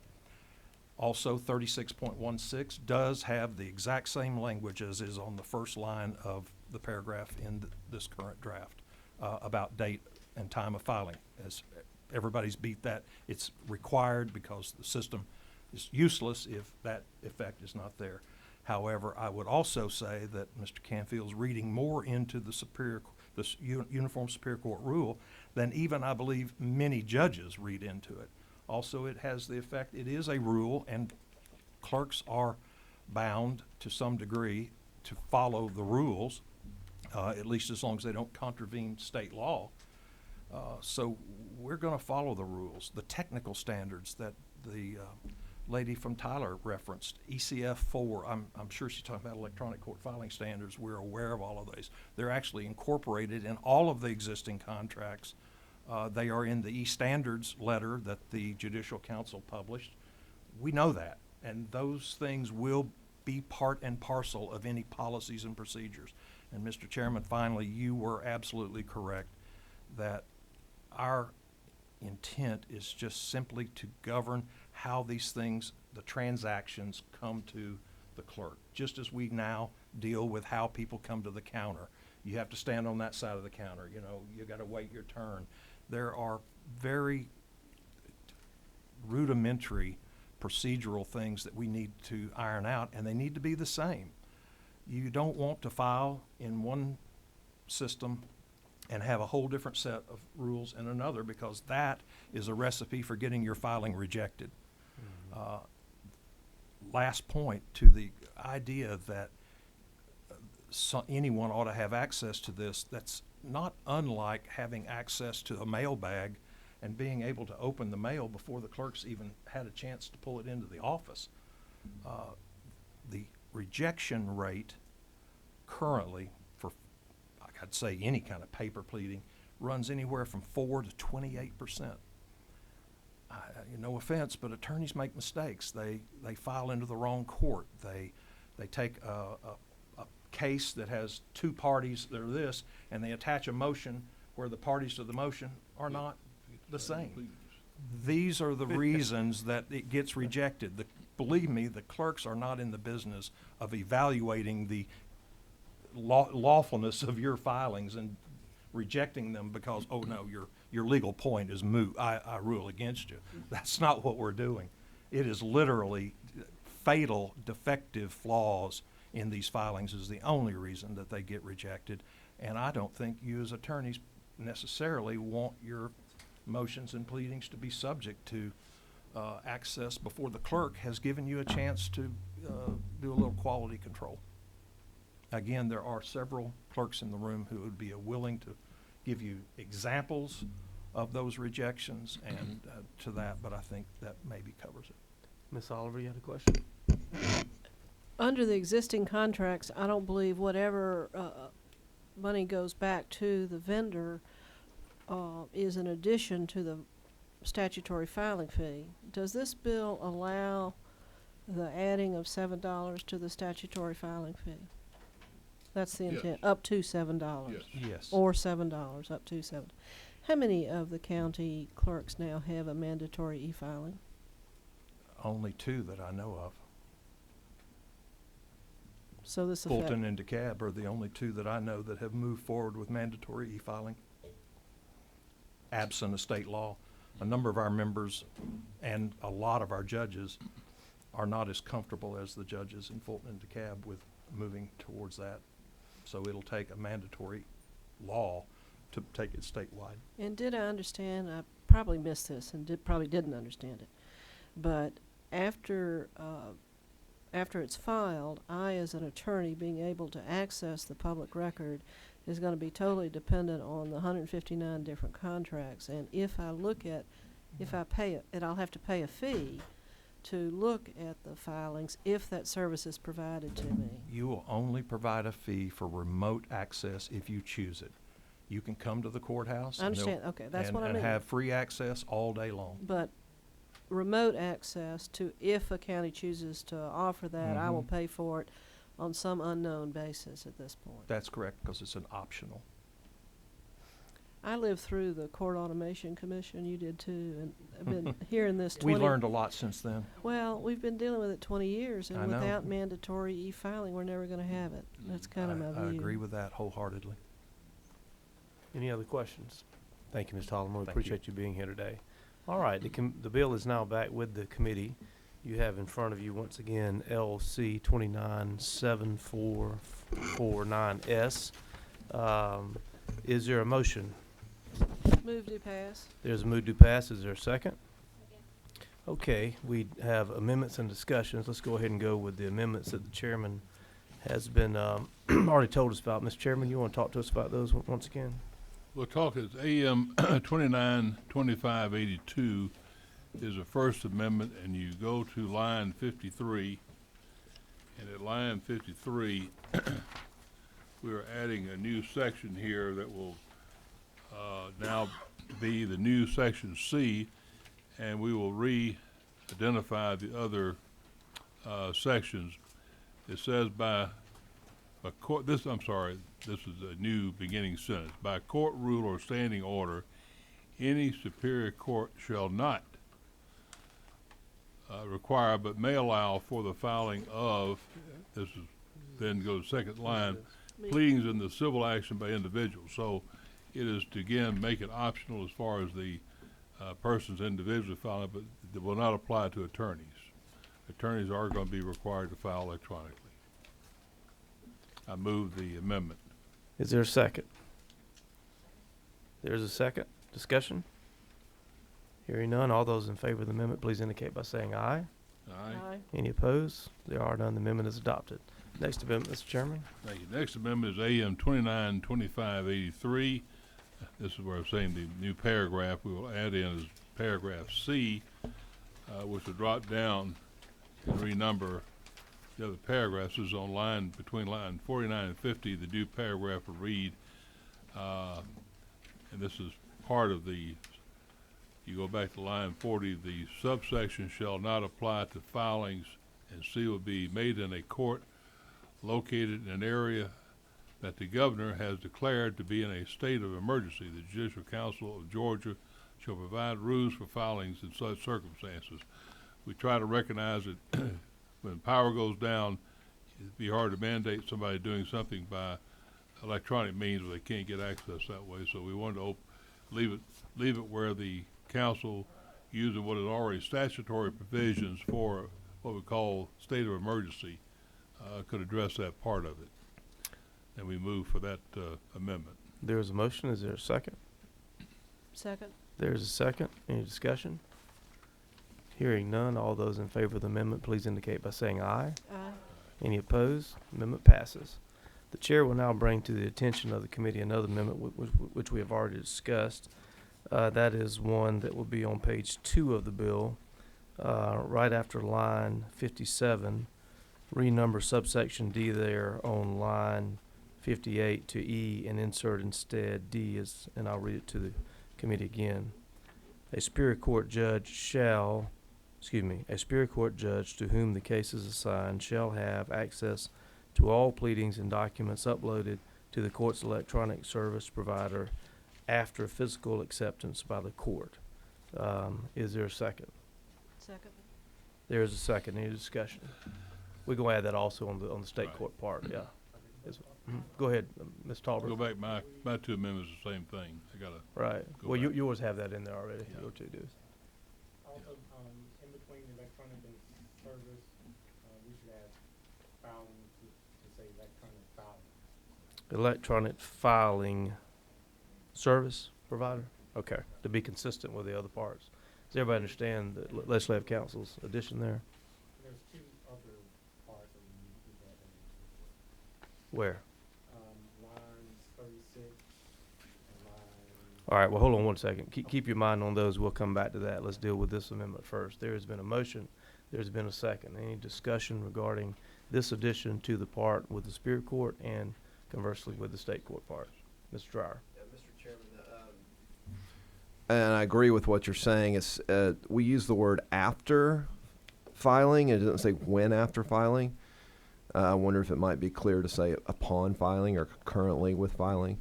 Also, 36.16 does have the exact same language as is on the first line of the paragraph in this current draft about date and time of filing. As everybody's beat that, it's required because the system is useless if that effect is not there. However, I would also say that Mr. Canfield's reading more into the Uniform Superior Court rule than even I believe many judges read into it. Also, it has the effect, it is a rule, and clerks are bound to some degree to follow the rules, at least as long as they don't contravene state law. So we're going to follow the rules. The technical standards that the lady from Tyler referenced, ECF 4, I'm sure she's talking about electronic court filing standards. We're aware of all of those. They're actually incorporated in all of the existing contracts. They are in the e-standards letter that the Judicial Council published. We know that, and those things will be part and parcel of any policies and procedures. And Mr. Chairman, finally, you were absolutely correct that our intent is just simply to govern how these things, the transactions, come to the clerk. Just as we now deal with how people come to the counter. You have to stand on that side of the counter, you got to wait your turn. There are very rudimentary procedural things that we need to iron out, and they need to be the same. You don't want to file in one system and have a whole different set of rules in another, because that is a recipe for getting your filing rejected. Last point to the idea that anyone ought to have access to this, that's not unlike having access to a mailbag and being able to open the mail before the clerks even had a chance to pull it into the office. The rejection rate currently for, I'd say, any kind of paper pleading runs anywhere from 4 to 28%. No offense, but attorneys make mistakes. They file into the wrong court. They take a case that has two parties that are this, and they attach a motion where the parties to the motion are not the same. These are the reasons that it gets rejected. Believe me, the clerks are not in the business of evaluating the lawfulness of your filings and rejecting them because, oh no, your legal point is moot, I rule against you. That's not what we're doing. It is literally fatal, defective flaws in these filings is the only reason that they get rejected. And I don't think you as attorneys necessarily want your motions and pleadings to be subject to access before the clerk has given you a chance to do a little quality control. Again, there are several clerks in the room who would be willing to give you examples of those rejections and to that, but I think that maybe covers it. Ms. Oliver, you had a question? Under the existing contracts, I don't believe whatever money goes back to the vendor is in addition to the statutory filing fee. Does this bill allow the adding of $7 to the statutory filing fee? That's the intent, up to $7. Yes. Or $7, up to $7. How many of the county clerks now have a mandatory e-filing? Only two that I know of. So this Fulton and DeKalb are the only two that I know that have moved forward with mandatory e-filing, absent of state law. A number of our members and a lot of our judges are not as comfortable as the judges in Fulton and DeKalb with moving towards that. So it'll take a mandatory law to take it statewide. And did I understand, I probably missed this and probably didn't understand it, but after it's filed, I as an attorney being able to access the public record is going to be totally dependent on the 159 different contracts. And if I pay it, and I'll have to pay a fee to look at the filings if that service is provided to me. You will only provide a fee for remote access if you choose it. You can come to the courthouse. I understand. Okay, that's what I mean. And have free access all day long. But remote access to, if a county chooses to offer that, I will pay for it on some unknown basis at this point. That's correct, because it's an optional. I lived through the Court Automation Commission. You did too, and I've been hearing this 20. We learned a lot since then. Well, we've been dealing with it 20 years, and I know. without mandatory e-filing, we're never going to have it. That's kind of my view. I agree with that wholeheartedly. Any other questions? Thank you, Ms. Tolliver. We Thank appreciate you being here today. All right, the bill is now back with the committee. You have in front of you, once again, LC 297449S. Is there a motion? Move to pass. There's a move to pass. Is there a second? Okay, we have amendments and discussions. Let's go ahead and go with the amendments that the chairman has been already told us about. Mr. Chairman, you want to talk to us about those once again? We'll talk is AM 292582 is a first amendment, and you go to line 53, and at line 53 we're adding a new section here that will now be the new section C, and we will re-identify the other sections. It says by a court, this is a new beginning sentence. By court rule or standing order, any superior court shall not require but may allow for the filing of, then goes second line, pleadings in the civil action by individuals. So it is to, again, make it optional as far as the persons individually filing, but it will not apply to attorneys. Attorneys are going to be required to file electronically. I move the amendment. Is there a second? There's a second. Discussion? Hearing none, all those in favor of the amendment, please indicate by saying aye. Aye. Any opposed? There are none. The amendment is adopted. Next amendment, Mr. Chairman. Thank you. Next amendment is AM 292583. This is where I'm saying the new paragraph we will add in is paragraph C, which will drop down and renumber the other paragraphs. This is on line, between line 49 and 50, the new paragraph will read, and this is part of the, you go back to line 40, the subsection shall not apply to filings, and C will be made in a court located in an area that the governor has declared to be in a state of emergency. The Judicial Council of Georgia shall provide rules for filings in such circumstances. We try to recognize that when power goes down, it'd be hard to mandate somebody doing something by electronic means where they can't get access that way. So we wanted to leave it where the council, using what is already statutory provisions for what we call state of emergency, could address that part of it. And we move for that amendment. There is a motion. Is there a second? Second. There's a second. Any discussion? Hearing none, all those in favor of the amendment, please indicate by saying aye. Aye. Any opposed? Amendment passes. The chair will now bring to the attention of the committee another amendment which we have already discussed. That is one that will be on page 2 of the bill, right after line 57. Renumber subsection D there on line 58 to E and insert instead D is, and I'll read it to the committee again. A Superior Court judge to whom the case is assigned shall have access to all pleadings and documents uploaded to the court's electronic service provider after physical acceptance by the court. Is there a second? Second. There is a second. Any discussion? We're going to add that also on the state Right. court part, yeah. Go ahead, Ms. Talbot. Go back, my two amendments are the same thing. I gotta. Right. Go Well, back. yours have that in there already. Yeah. Your two do. Also, in between electronic and service, we should add filing to say electronic filing. Electronic filing service provider? Okay, to be consistent with the other parts. Does everybody understand the legislative council's addition there? There's two other parts that we need to do that in. Where? Lines 36 and line. All right, well, hold on one second. Keep your mind on those. We'll come back to that. Let's deal with this amendment first. There has been a motion. There's been a second. Any discussion regarding this addition to the part with the Superior Court and conversely with the state court part? Mr. Dryer. Mr. Chairman, and I agree with what you're saying. It's we use the word after filing. It doesn't say when after filing. I wonder if it might be clear to say upon filing or currently with filing.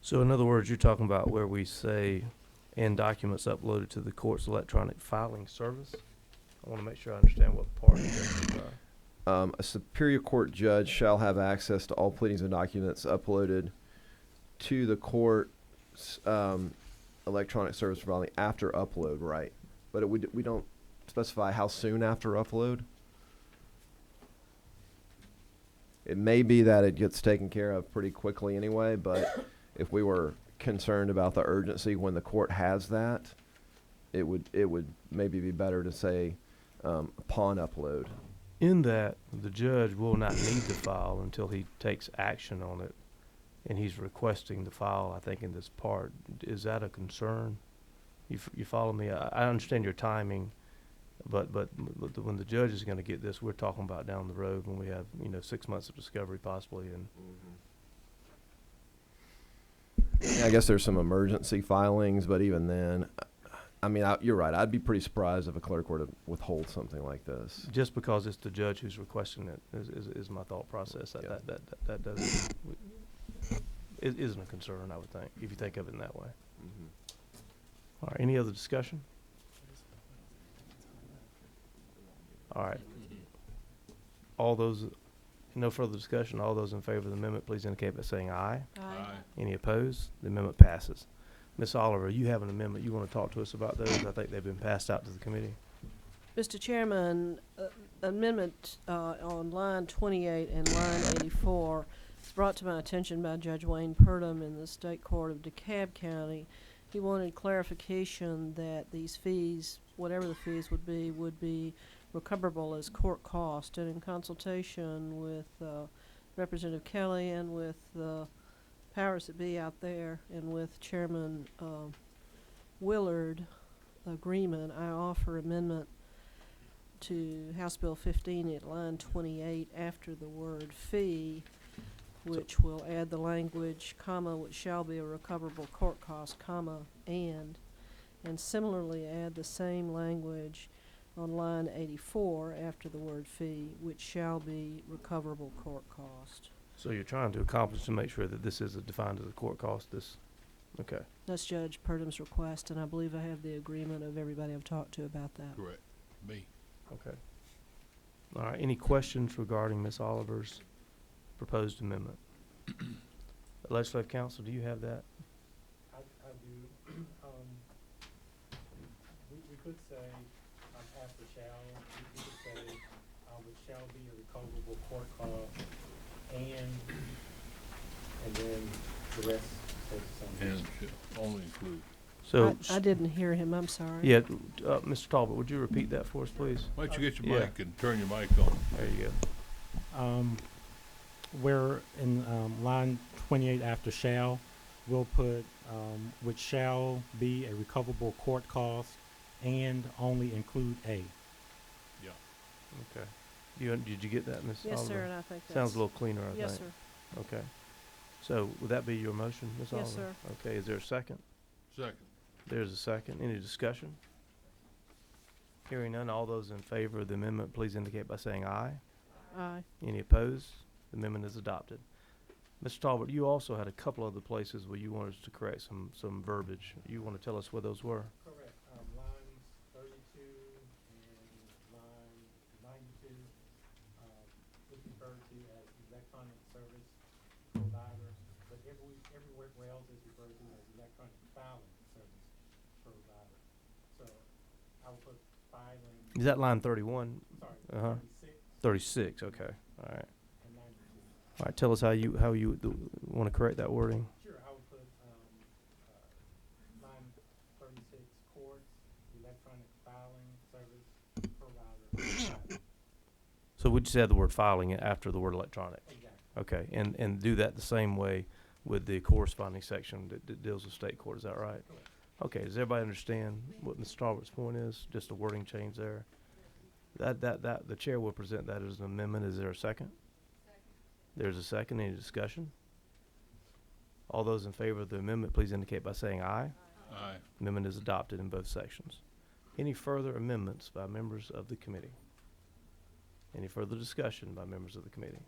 So in other words, you're talking about where we say, and documents uploaded to the court's electronic filing service? I want to make sure I understand what part of this are. A Superior Court judge shall have access to all pleadings and documents uploaded to the court's electronic service provider after upload, right? But we don't specify how soon after upload. It may be that it gets taken care of pretty quickly anyway, but if we were concerned about the urgency when the court has that, it would maybe be better to say upon upload. In that, the judge will not need to file until he takes action on it, and he's requesting the file, I think, in this part. Is that a concern? You follow me? I understand your timing, but when the judge is going to get this, we're talking about down the road when we have 6 months of discovery possibly, and Yeah, I guess there's some emergency filings, but even then, I mean, you're right. I'd be pretty surprised if a clerk were to withhold something like this. just because it's the judge who's requesting it is my thought process. Yeah. That doesn't it isn't a concern, I would think, if you think of it in that way. All right, any other discussion? All right. All those, no further discussion, all those in favor of the amendment, please indicate by saying aye. Aye. Any opposed? The amendment passes. Ms. Oliver, you have an amendment. You want to talk to us about those? I think they've been passed out to the committee. Mr. Chairman, amendment on line 28 and line 84, It's brought to my attention by Judge Wayne Purdom in the State Court of DeKalb County. He wanted clarification that these fees, whatever the fees would be recoverable as court cost. And in consultation with Representative Kelly and with the powers that be out there and with Chairman Willard agreement, I offer amendment to House Bill 15 at line 28 after the word fee, which will add the language, comma, which shall be a recoverable court cost, comma, and similarly add the same language on line 84 after the word fee, which shall be recoverable court cost. So you're trying to accomplish to make sure that this is defined as a court cost, this, okay. That's Judge Purdom's request, and I believe I have the agreement of everybody I've talked to about that. Correct. Me. Okay. All right, any questions regarding Ms. Oliver's proposed amendment? Legislative Council, do you have that? I do. We could say, after shall, we could say, which shall be a recoverable court cost, and then the rest says something. And should only include. So, I didn't hear him, I'm sorry. yeah, Mr. Talbot, would you repeat that for us, please? Why don't you get your Yeah. mic and turn your mic on? There you go. Where in line 28 after shall, we'll put which shall be a recoverable court cost and only include a. Yeah. Okay. Did you get that, Ms. Yes, Oliver? sir, and I think that's... Sounds a little cleaner, I think. Yes, sir. Okay. So, would that be your motion, Ms. Oliver? Yes, sir. Okay, is there a second? Second. There's a second. Any discussion? Hearing none, all those in favor of the amendment, please indicate by saying aye. Aye. Any opposed? The amendment is adopted. Mr. Talbot, you also had a couple other places where you wanted us to correct some verbiage. You want to tell us where those were? Correct. Lines 32 and line 92 is referred to as electronic service provider, but everywhere else is referred to as electronic filing service provider. So I will put filing. Is that line 31? Sorry, Uh-huh. 36 36, okay. All right. and 92. All right, tell us how you want to correct that wording. Sure, I would put line 36 courts, electronic filing service provider. So we just add the word filing after the word electronic. Exactly. Okay, and do that the same way with the corresponding section that deals with state court, is that right? Correct. Okay, does everybody understand what Mr. Talbot's point is? Just a wording change there? The chair will present that as an amendment. Is there a second? There's a second. Any discussion? All those in favor of the amendment, please indicate by saying aye. Aye. Amendment is adopted in both sections. Any further amendments by members of the committee? Any further discussion by members of the committee?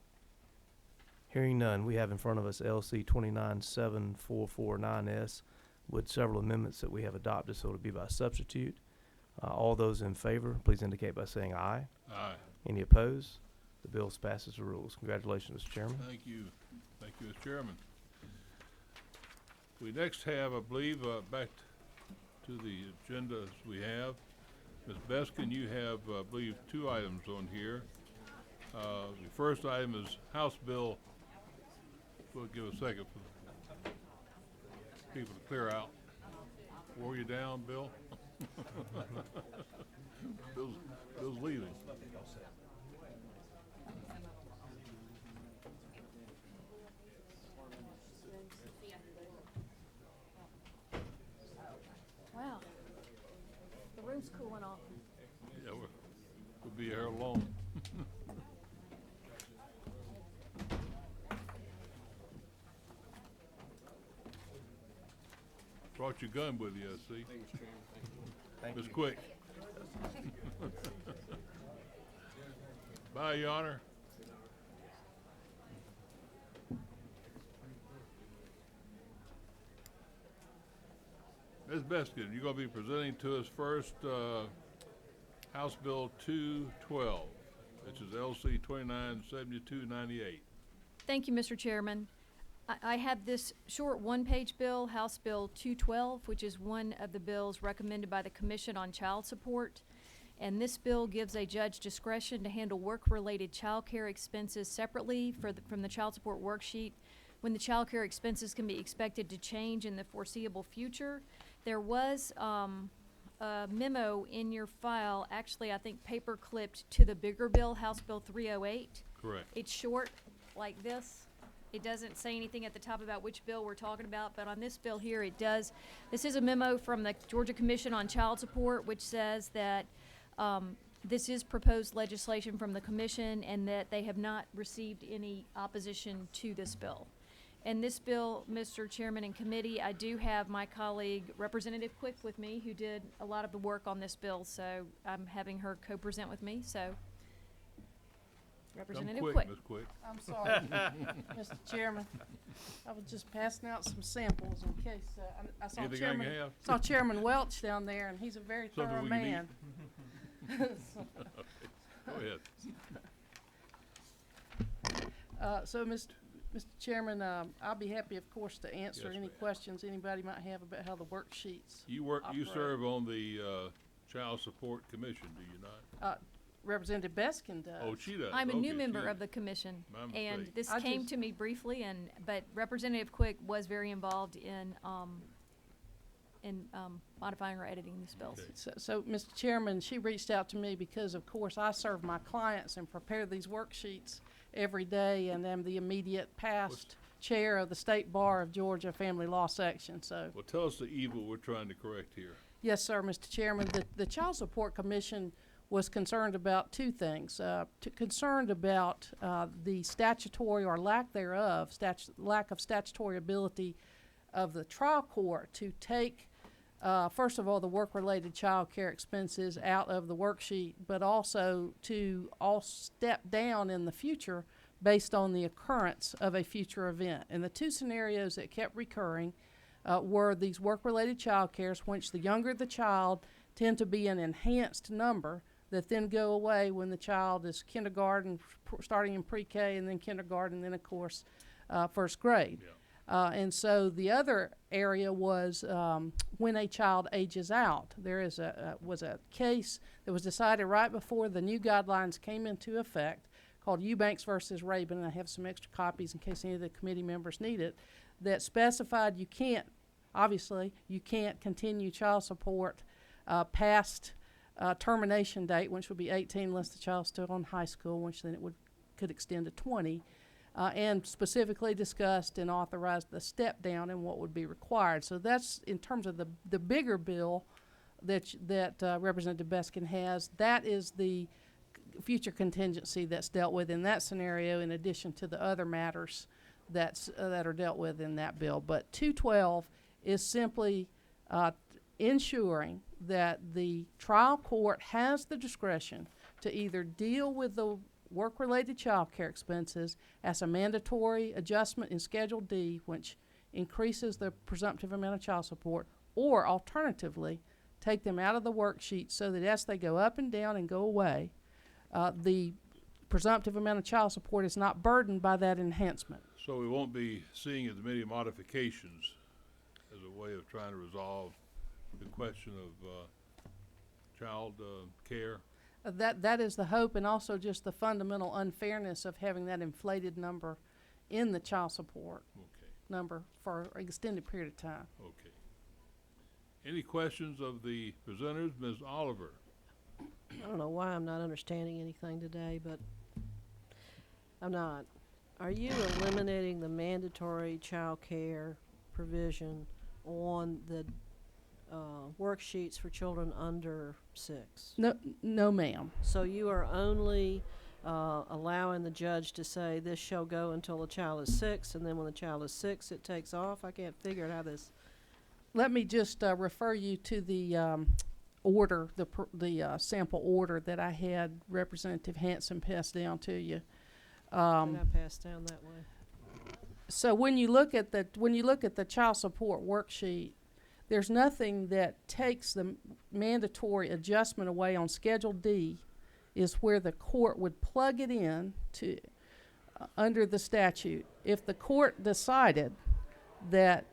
Hearing none, we have in front of us LC 297449S with several amendments that we have adopted, so it'll be by substitute. All those in favor, please indicate by saying aye. Aye. Any opposed? The bill passes the rules. Congratulations, Mr. Chairman. Thank you. Thank you, Mr. Chairman. We next have, I believe, back to the agenda as we have. Ms. Beskin, you have, I believe, 2 items on here. The first item is House Bill. We'll give a second for the people to clear out. Wore you down, Bill? Bill's leaving. Wow. The room's cooling off. Yeah, we'll be here alone. Brought your gun with you, I see. Thank Just you. quick. Bye, Your Honor. Ms. Beskin, you're going to be presenting to us first House Bill 212, which is LC 297298. Thank you, Mr. Chairman. I have this short one-page bill, House Bill 212, which is one of the bills recommended by the Commission on Child Support. And this bill gives a judge discretion to handle work-related child care expenses separately from the child support worksheet when the child care expenses can be expected to change in the foreseeable future. There was a memo in your file, actually I think paper clipped to the bigger bill, House Bill 308. Correct. It's short like this. It doesn't say anything at the top about which bill we're talking about, but on this bill here it does. This is a memo from the Georgia Commission on Child Support, which says that this is proposed legislation from the commission and that they have not received any opposition to this bill. And this bill, Mr. Chairman and committee, I do have my colleague Representative Quick with me, who did a lot of the work on this bill, so I'm having her co-present with me, so. Representative Come Quick. Ms. Quick. I'm sorry, Mr. Chairman. I was just passing out some samples in case, I saw Anything I can Chairman, have? saw Chairman Welch down there, and he's a very Something thorough we can eat? man. Go ahead. So, Mr. Chairman, I'll be happy, of course, to answer Yes, any ma'am. questions anybody might have about how the worksheets. You operate. serve on the Child Support Commission, do you not? Representative Beskin does. Oh, she does. I'm a new Okay, member she- of the commission, My and mistake. this I came just- to me briefly, but Representative Quick was very involved in modifying or editing these bills. Okay. So, Mr. Chairman, she reached out to me because, of course, I serve my clients and prepare these worksheets every day, and am the immediate past chair of the State Bar of Georgia Family Law Section, so. Well, tell us the evil we're trying to correct here. Yes, sir, Mr. Chairman. The Child Support Commission was concerned about two things. Concerned about the statutory or lack thereof, lack of statutory ability of the trial court to take, first of all, the work-related child care expenses out of the worksheet, but also to all step down in the future based on the occurrence of a future event. And the two scenarios that kept recurring were these work-related child cares, which the younger the child tend to be an enhanced number that then go away when the child is kindergarten, starting in pre-K, and then kindergarten, and then, of course, first grade. Yeah. And so the other area was when a child ages out. There is was a case that was decided right before the new guidelines came into effect called Eubanks versus Rabin, and I have some extra copies in case any of the committee members need it, that specified you can't continue child support past termination date, which would be 18 unless the child's still in high school, which then could extend to 20. And specifically discussed and authorized the step down and what would be required. So that's in terms of the bigger bill that Representative Beskin has. That is the future contingency that's dealt with in that scenario, in addition to the other matters that are dealt with in that bill. But 212 is simply ensuring that the trial court has the discretion to either deal with the work-related child care expenses as a mandatory adjustment in Schedule D, which increases the presumptive amount of child support, or alternatively, take them out of the worksheet so that as they go up and down and go away, the presumptive amount of child support is not burdened by that enhancement. So we won't be seeing as many modifications as a way of trying to resolve the question of child care? That is the hope, and also just the fundamental unfairness of having that inflated number in the child support number for an extended period of time. Okay. Any questions of the presenters? Ms. Oliver? I don't know why I'm not understanding anything today, but I'm not. Are you eliminating the mandatory child care provision on the worksheets for children under 6? No, ma'am. So you are only allowing the judge to say this shall go until the child is 6, and then when the child is 6, it takes off? I can't figure out how this. Let me just refer you to the order, the sample order that I had Representative Hanson pass down to you. Did I pass down that way? So when you look at the child support worksheet, there's nothing that takes the mandatory adjustment away on Schedule D. Is where the court would plug it in to under the statute. If the court decided that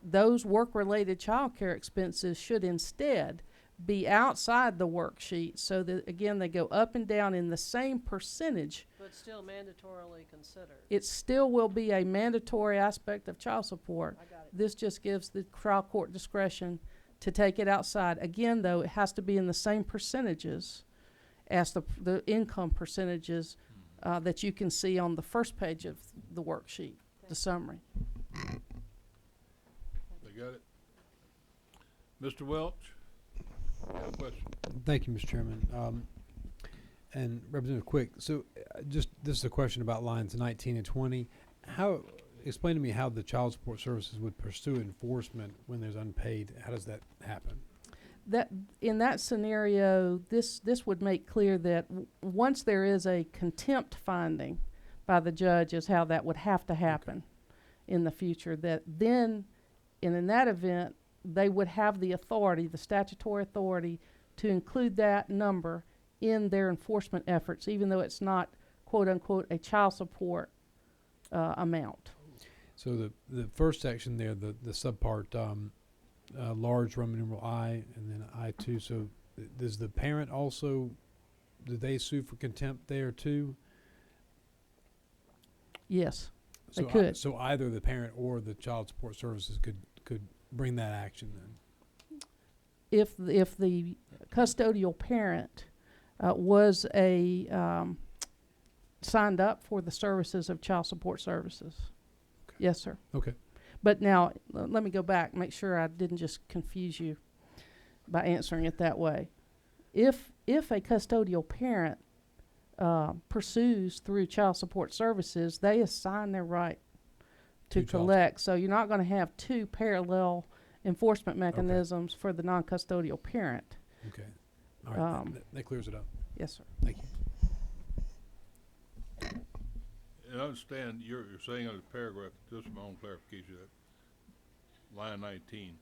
those work-related child care expenses should instead be outside the worksheet so that, again, they go up and down in the same percentage. But still mandatorily considered. It still will be a mandatory aspect of child support. I got it. This just gives the trial court discretion to take it outside. Again, though, it has to be in the same percentages as the income percentages that you can see on the first page of the worksheet, the summary. They got it? Mr. Welch, you have a question? Thank you, Mr. Chairman. And Representative Quick, so just this is a question about lines 19 and 20. Explain to me how the child support services would pursue enforcement when there's unpaid. How does that happen? That in that scenario, this would make clear that once there is a contempt finding by the judge, is how that would have to happen in the future. That then, in that event, they would have the authority, the statutory authority, to include that number in their enforcement efforts, even though it's not, quote unquote, a child support amount. So the first section there, the subpart, large Roman numeral I and then I2. So does the parent also, do they sue for contempt there too? Yes, So they could. So either the parent or the child support services could bring that action then? If the custodial parent was signed up for the services of child support services. Okay. Yes, sir. Okay. But now, let me go back, make sure I didn't just confuse you by answering it that way. If a custodial parent pursues through child support services, they assign their right to collect. So you're not going to have two parallel enforcement mechanisms for the non-custodial parent. Okay. All right. That clears it up. Yes, sir. Thank you. And I understand you're saying on the paragraph, just for my own clarification, that line 19,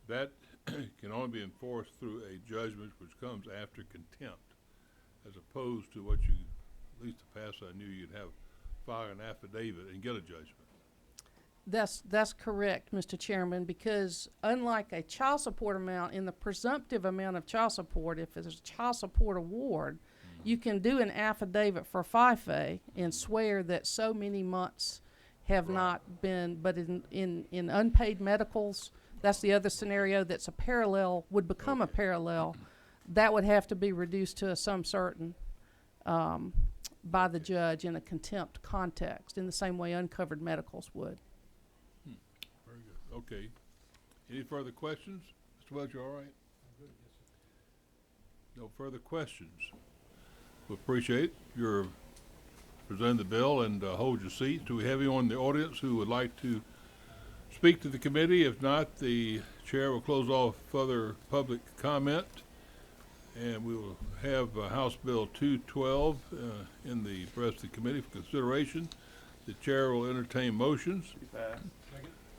that can only be enforced through a judgment which comes after contempt, as opposed to what you, at least the past I knew you'd have file an affidavit and get a judgment. That's correct, Mr. Chairman, because unlike a child support amount, in the presumptive amount of child support, if there's a child support award, you can do an affidavit for FIFA and swear that so many months have not been, but in unpaid medicals, that's the other scenario that's a parallel, would become a parallel. That would have to be reduced to a some certain by the judge in a contempt context, in the same way uncovered medicals would. Very good. Okay. Any further questions? Mr. Welch, you all right? No further questions. We appreciate your presenting the bill and hold your seat. Do we have anyone in the audience who would like to speak to the committee? If not, the chair will close off further public comment, and we will have House Bill 212 in the rest of the committee for consideration. The chair will entertain motions.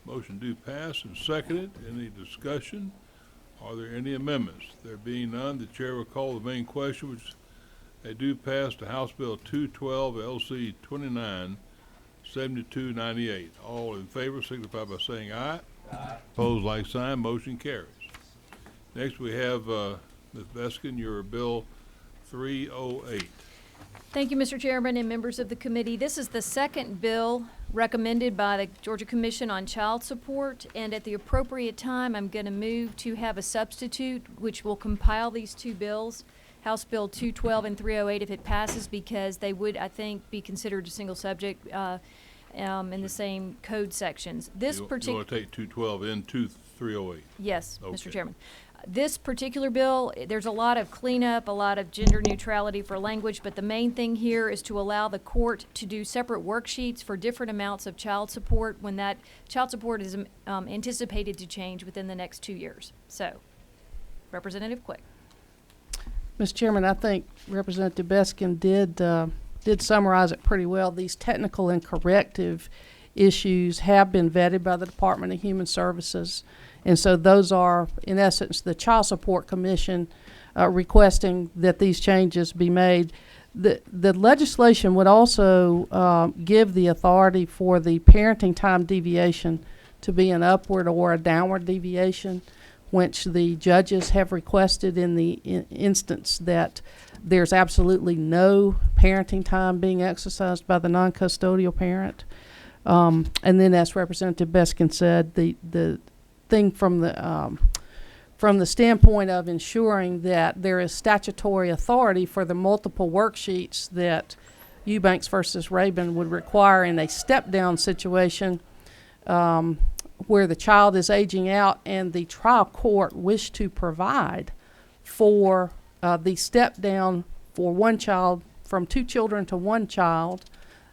Motion do pass and seconded. Any discussion? Are there any amendments? There being none, the chair will call the main question, which they do pass to House Bill 212 LC 297298. All in favor signify by saying aye. Aye. Opposed, like sign. Motion carries. Next we have Ms. Beskin, your bill 308. Thank you, Mr. Chairman and members of the committee. This is the second bill recommended by the Georgia Commission on Child Support, and at the appropriate time, I'm going to move to have a substitute which will compile these two bills, House Bill 212 and 308, if it passes, because they would, I think, be considered a single subject in the same code sections. This You want to take 212 into 308? Yes, Okay. Mr. Chairman. This particular bill, there's a lot of cleanup, a lot of gender neutrality for language, but the main thing here is to allow the court to do separate worksheets for different amounts of child support when that child support is anticipated to change within the next 2 years. So, Representative Quick. Mr. Chairman, I think Representative Beskin did summarize it pretty well. These technical and corrective issues have been vetted by the Department of Human Services, and so those are, in essence, the Child Support Commission requesting that these changes be made. The legislation would also give the authority for the parenting time deviation to be an upward or a downward deviation, which the judges have requested in the instance that there's absolutely no parenting time being exercised by the non-custodial parent. And then, as Representative Beskin said, the thing from the standpoint of ensuring that there is statutory authority for the multiple worksheets that Eubanks versus Rabin would require in a step-down situation, where the child is aging out and the trial court wished to provide for the step down for one child, from 2 children to 1 child,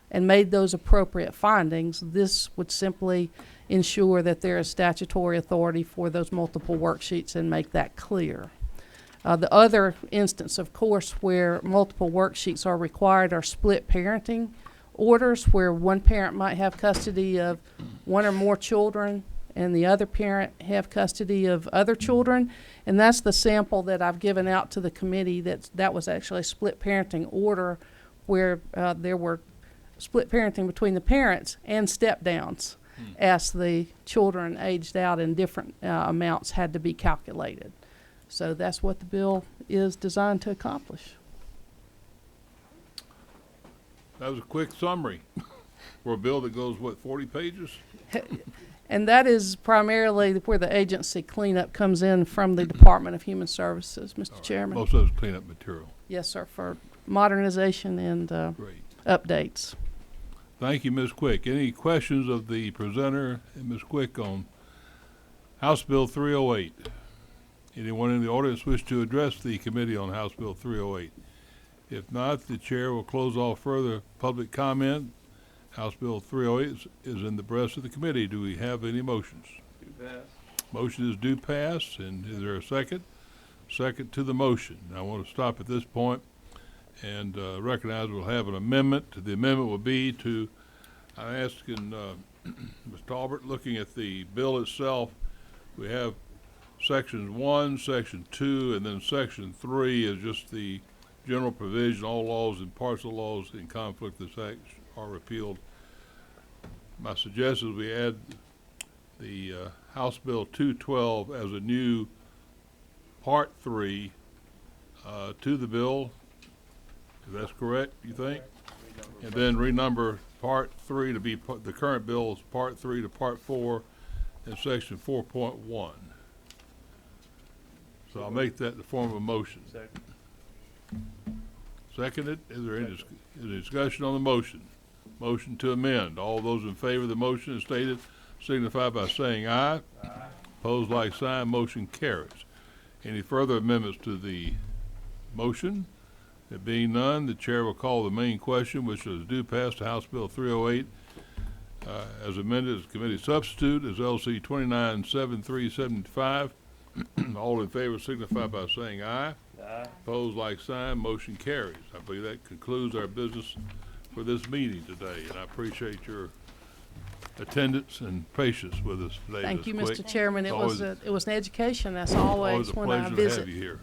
and made those appropriate findings. This would simply ensure that there is statutory authority for those multiple worksheets and make that clear. The other instance, of course, where multiple worksheets are required are split parenting orders, where one parent might have custody of 1 or more children and the other parent have custody of other children. And that's the sample that I've given out to the committee. That was actually a split parenting order where there were split parenting between the parents and step downs as the children aged out, and different amounts had to be calculated. So that's what the bill is designed to accomplish. That was a quick summary for a bill that goes, what, 40 pages? And that is primarily where the agency cleanup comes in from the Department of Human Services, Mr. Chairman. Most of it's cleanup material. Yes, sir, for modernization and Great. updates. Thank you, Ms. Quick. Any questions of the presenter, Ms. Quick, on House Bill 308? Anyone in the audience wish to address the committee on House Bill 308? If not, the chair will close off further public comment. House Bill 308 is in the breast of the committee. Do we have any motions? Do pass. Motion is due pass, and is there a second? Second to the motion. I want to stop at this point and recognize we'll have an amendment. The amendment will be to, I'm asking Ms. Talbert, looking at the bill itself, we have sections 1, section 2, and then section 3 is just the general provision. All laws and parts of laws in conflict with this act are repealed. My suggestion is we add the House Bill 212 as a new Part 3 to the bill. If that's correct, you think? And then renumber Part 3 to be the current bill is Part 3 to Part 4 and Section 4.1. So I'll make that in the form of a motion. Seconded. Is there any discussion on the motion? Motion to amend. All those in favor of the motion as stated signify by saying aye. Aye. Opposed, like sign. Motion carries. Any further amendments to the motion? There being none, the chair will call the main question, which is due pass to House Bill 308 as amended as committee substitute as LC 297375. All in favor signify by saying aye. Aye. Opposed, like sign. Motion carries. I believe that concludes our business for this meeting today, and I appreciate your attendance and patience with us today. Thank you, Ms. Quick. Mr. Chairman. It was an education. That's always always a when I pleasure to visit. have you here.